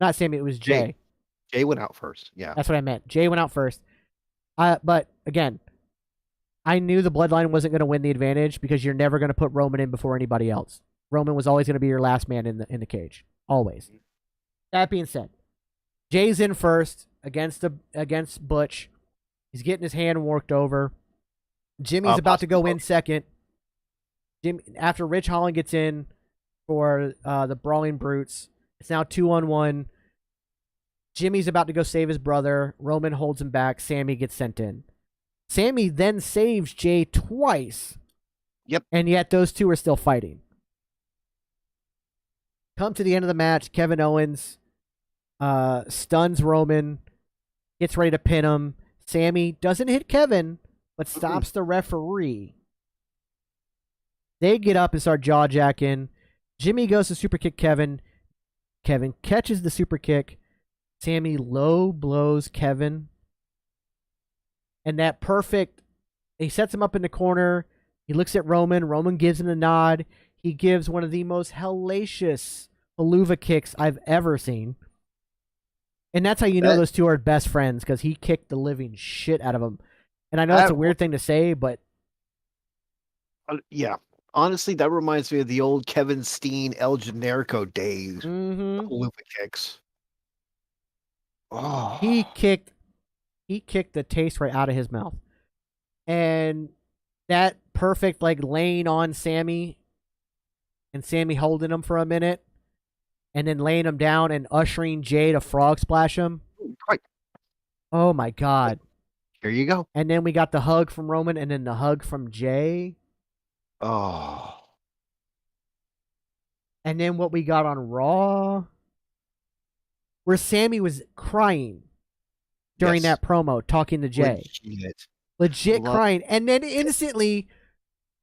Not Sami, it was Jay. Jay went out first, yeah. That's what I meant. Jay went out first. But, again, I knew the Bloodline wasn't going to win the advantage because you're never going to put Roman in before anybody else. Roman was always going to be your last man in the cage. Always. That being said, Jay's in first against Butch. He's getting his hand worked over. Jimmy's about to go in second. After Rich Holland gets in for the Brawling Brutes, it's now 2-on-1. Jimmy's about to go save his brother. Roman holds him back. Sammy gets sent in. Sammy then saves Jay twice. Yep. And yet those two are still fighting. Come to the end of the match, Kevin Owens stuns Roman, gets ready to pin him. Sammy doesn't hit Kevin, but stops the referee. They get up and start jaw-jacking. Jimmy goes to super kick Kevin. Kevin catches the super kick. Sammy low blows Kevin. And that perfect, he sets him up in the corner. He looks at Roman. Roman gives him a nod. He gives one of the most hellacious haluva kicks I've ever seen. And that's how you know those two are best friends, because he kicked the living shit out of him. And I know that's a weird thing to say, but... yeah. Honestly, that reminds me of the old Kevin Steen El Generico days. Haluva kicks. Oh. He kicked the taste right out of his mouth. And that perfect, like, laying on Sammy and Sammy holding him for a minute and then laying him down and ushering Jay to frog splash him. Right. Oh, my God. Here you go. And then we got the hug from Roman and then the hug from Jay. Oh. And then what we got on Raw, where Sammy was crying during that promo, talking to Jay. Legit crying. And then instantly,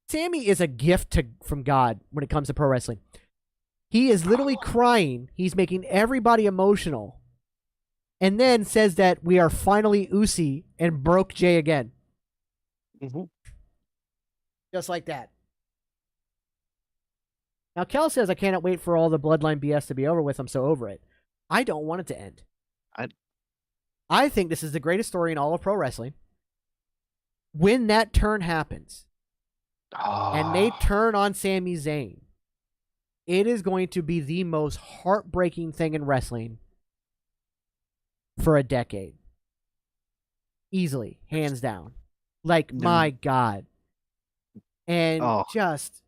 Sammy is a gift from God when it comes to pro wrestling. He is literally crying. He's making everybody emotional. And then says that we are finally Usi and broke Jay again. Just like that. Now, Kel says, I cannot wait for all the Bloodline BS to be over with. I'm so over it. I don't want it to end. I think this is the greatest story in all of pro wrestling. When that turn happens, and they turn on Sami Zayn, it is going to be the most heartbreaking thing in wrestling for a decade. Easily, hands down. Like, my God. And just...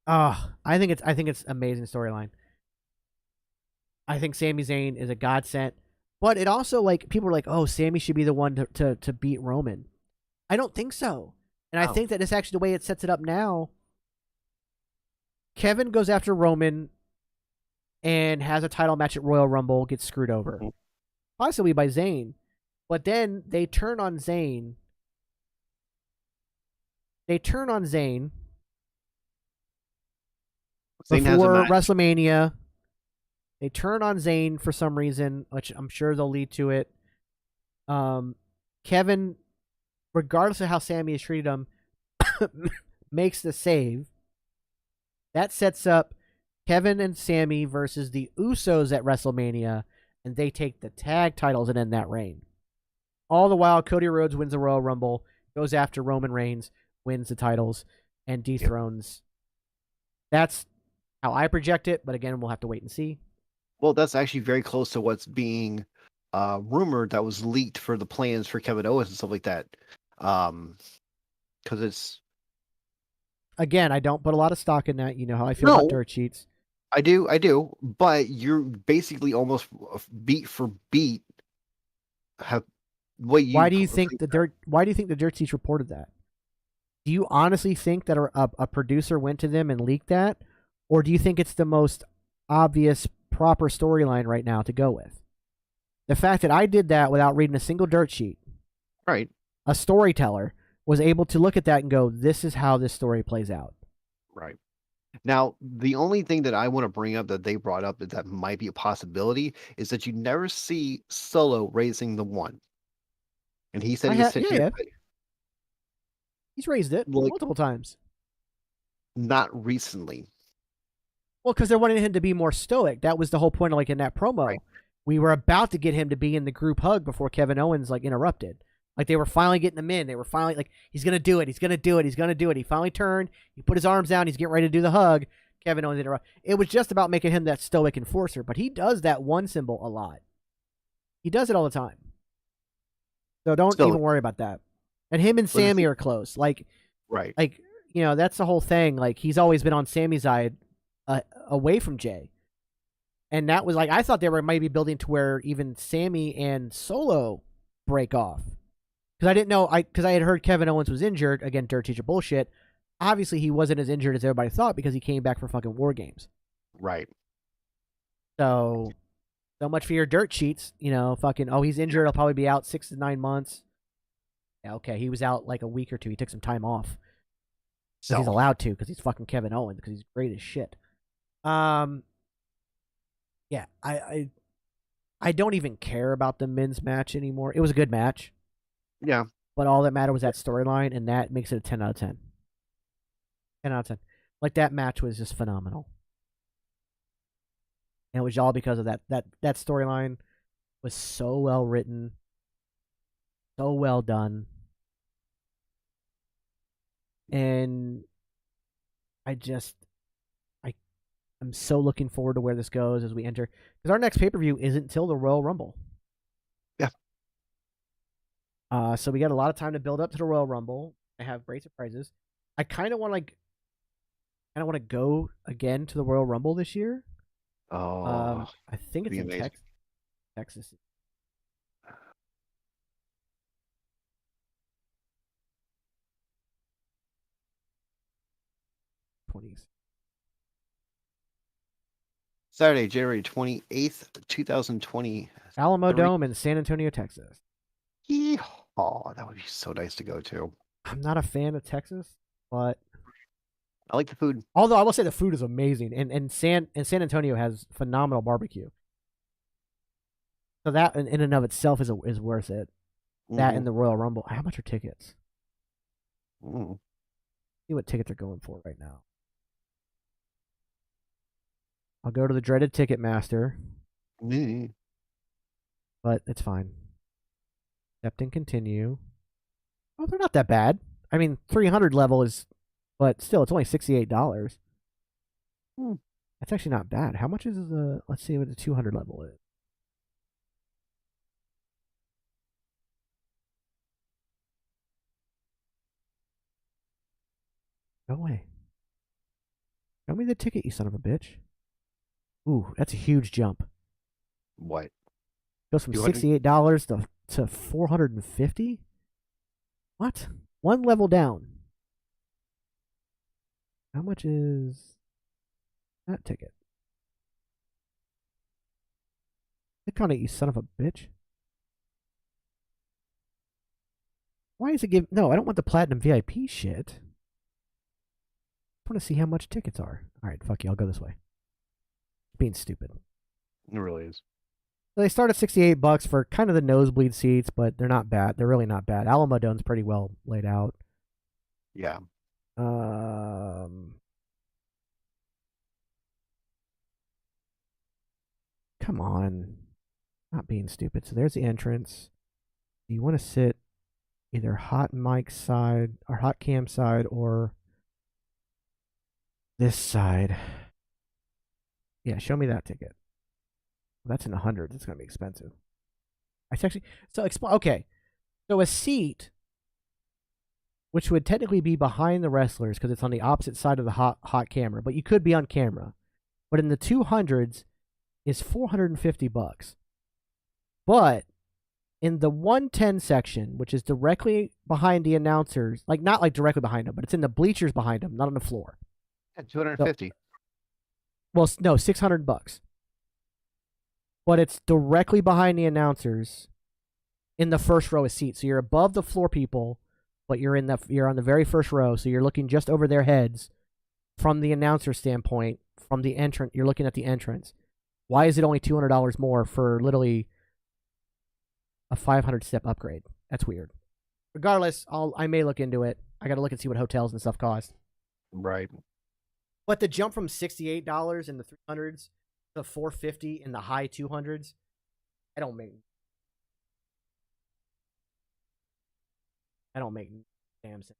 I think it's amazing storyline. I think Sami Zayn is a godsend, but it also, like, people are like, oh, Sami should be the one to beat Roman. I don't think so. And I think that it's actually the way it sets it up now. Kevin goes after Roman and has a title match at Royal Rumble, gets screwed over. Possibly by Zayn. But then they turn on Zayn. Before WrestleMania. They turn on Zayn for some reason, which I'm sure they'll lead to it. Kevin, regardless of how Sami has treated him, makes the save. That sets up Kevin and Sami versus the Usos at WrestleMania, and they take the tag titles and end that reign. All the while, Cody Rhodes wins the Royal Rumble, goes after Roman Reigns, wins the titles, and dethrones. That's how I project it, but again, we'll have to wait and see. Well, that's actually very close to what's being rumored that was leaked for the plans for Kevin Owens and stuff like that. Because it's... Again, I don't put a lot of stock in that. You know how I feel about dirt sheets. I do. But you're basically almost beat for beat. Why do you think the dirt sheets reported that? Do you honestly think that a producer went to them and leaked that? Or do you think it's the most obvious, proper storyline right now to go with? The fact that I did that without reading a single dirt sheet. Right. A storyteller was able to look at that and go, this is how this story plays out. Right. Now, the only thing that I want to bring up that they brought up that might be a possibility is that you never see Solo raising the one. And he said he's raised it multiple times. Not recently. Well, because they wanted him to be more stoic. That was the whole point of, like, in that promo. Right. We were about to get him to be in the group hug before Kevin Owens, like, interrupted. Like, they were finally getting him in. They were finally, like, he's going to do it. He's going to do it. He's going to do it. He finally turned. He put his arms down. He's getting ready to do the hug. Kevin Owens interrupted. It was just about making him that stoic enforcer. But he does that one symbol a lot. He does it all the time. So don't Still, even worry about that. And him and but Sammy are close. right. Like that's the whole thing. Like he's always been on Sammy's side, away from Jay. And that was like I thought they were maybe building to where even Sammy and Solo break off because I didn't know because I had heard Kevin Owens was injured again. Dirt teacher bullshit. Obviously, he wasn't as injured as everybody thought because he came back for fucking War Games. Right. So much for your dirt sheets. Fucking he's injured. He'll probably be out 6 to 9 months. Yeah, okay, he was out like a week or two. He took some time off because he's allowed to because he's fucking Kevin Owens because he's great as shit. Yeah, I don't even care about the men's match anymore. It was a good match. Yeah. But all that mattered was that storyline, and that makes it a 10 out of 10. 10 out of 10. Like, that match was just phenomenal. And it was all because of that storyline was so well written, so well done. And I'm so looking forward to where this goes as we enter. Because our next pay-per-view isn't until the Royal Rumble. Yeah. So we got a lot of time to build up to the Royal Rumble. I have great surprises. I kind of want to go again to the Royal Rumble this year. Oh, I think it's in Texas. Saturday, January 28th, 2020. Alamo Dome in San Antonio, Texas. Yeehaw, that would be so nice to go to. I'm not a fan of Texas, but I like the food. Although I will say the food is amazing, and San Antonio has phenomenal barbecue. So that in and of itself is worth it. That and the Royal Rumble. How much are tickets? See what tickets are going for right now. I'll go to the dreaded Ticketmaster. But it's fine. Accept and continue. Oh, they're not that bad. I mean, 300 level is, but still, it's only $68. That's actually not bad. How much is the? Let's see what the 200 level is. No way. Show me the ticket, you son of a bitch. Ooh, that's a huge jump. What? Goes from $68 to $450. What? One level down. How much is that ticket? Click on it, you son of a bitch. Why is it give? No, I don't want the platinum VIP shit. I want to see how much tickets are. All right, fuck you. I'll go this way. Being stupid. It really is. So they start at $68 for kind of the nosebleed seats, but they're not bad. They're really not bad. Alamo Dome's pretty well laid out. Yeah. Come on. Not being stupid. So there's the entrance. Do you want to sit either hot mic side or hot cam side or this side? Yeah, show me that ticket. That's in the hundreds. It's gonna be expensive. It's actually okay. So a seat, which would technically be behind the wrestlers because it's on the opposite side of the hot camera, but you could be on camera. But in the 200s is $450. But in the 110 section, which is directly behind the announcers, like not like directly behind them, but it's in the bleachers behind them, not on the floor. At 250. Well, no, $600. But it's directly behind the announcers in the first row of seats. So you're above the floor people, but you're on the very first row, so you're looking just over their heads from the announcer standpoint, from the entrance. You're looking at the entrance. Why is it only $200 more for literally a 500-step upgrade? That's weird. Regardless, I may look into it. I got to look and see what hotels and stuff cost. Right. But the jump from $68 in the 300s to $450 in the high 200s, I don't make damn sense.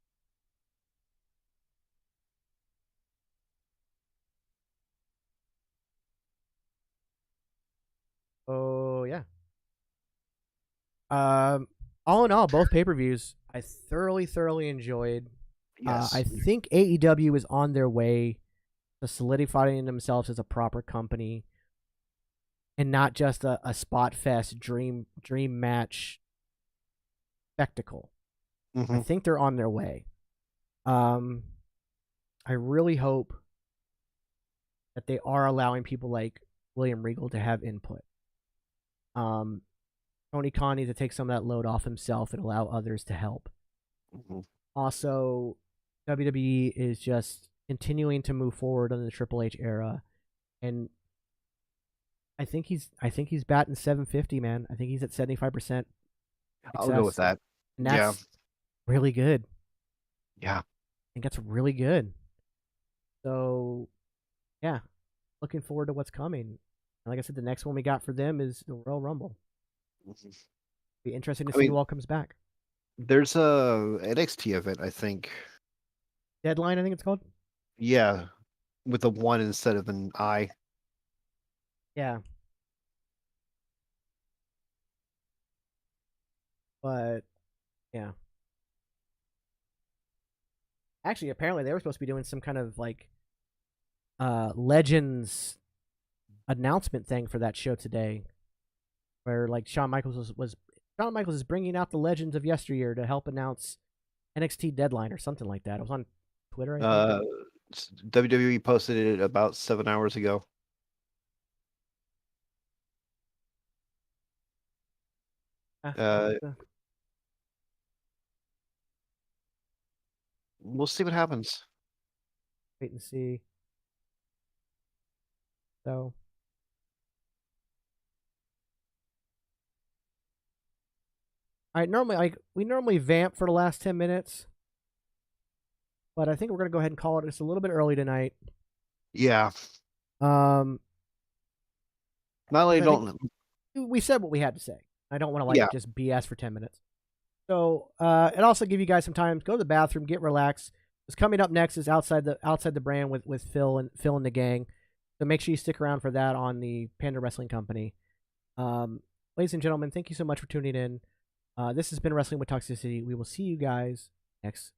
Oh yeah. all in all, both pay-per-views I thoroughly enjoyed. Yes. I think AEW is on their way to solidifying themselves as a proper company and not just a spot fest dream match spectacle. I think they're on their way. I really hope that they are allowing people like William Regal to have input. Tony Khan needs to take some of that load off himself and allow others to help. Also, WWE is just continuing to move forward in the Triple H era, and I think he's batting 750, man. I think he's at 75%. I'll go with that. And that's really good. Yeah. I think that's really good. So, yeah, looking forward to what's coming. And like I said, the next one we got for them is the Royal Rumble. Be interesting to see who all comes back. There's a NXT event, I think. Deadline, I think it's called. Yeah, with a 1 instead of an I. Yeah. But, yeah. Actually, apparently they were supposed to be doing some kind of like Legends announcement thing for that show today, where like Shawn Michaels is bringing out the legends of yesteryear to help announce NXT Deadline or something like that. It was on Twitter, I think. WWE posted it about 7 hours ago. We'll see what happens. Wait and see. So, all right. We normally vamp for the last 10 minutes, but I think we're gonna go ahead and call it just a little bit early tonight. Yeah. Not only don't we said what we had to say. I don't want to just BS for 10 minutes. So, it also give you guys some time to go to the bathroom, get relaxed. What's coming up next is outside the brand with Phil and the gang. So make sure you stick around for that on the Panda Wrestling Company. Ladies and gentlemen, thank you so much for tuning in. This has been Wrestling with Toxicity. We will see you guys next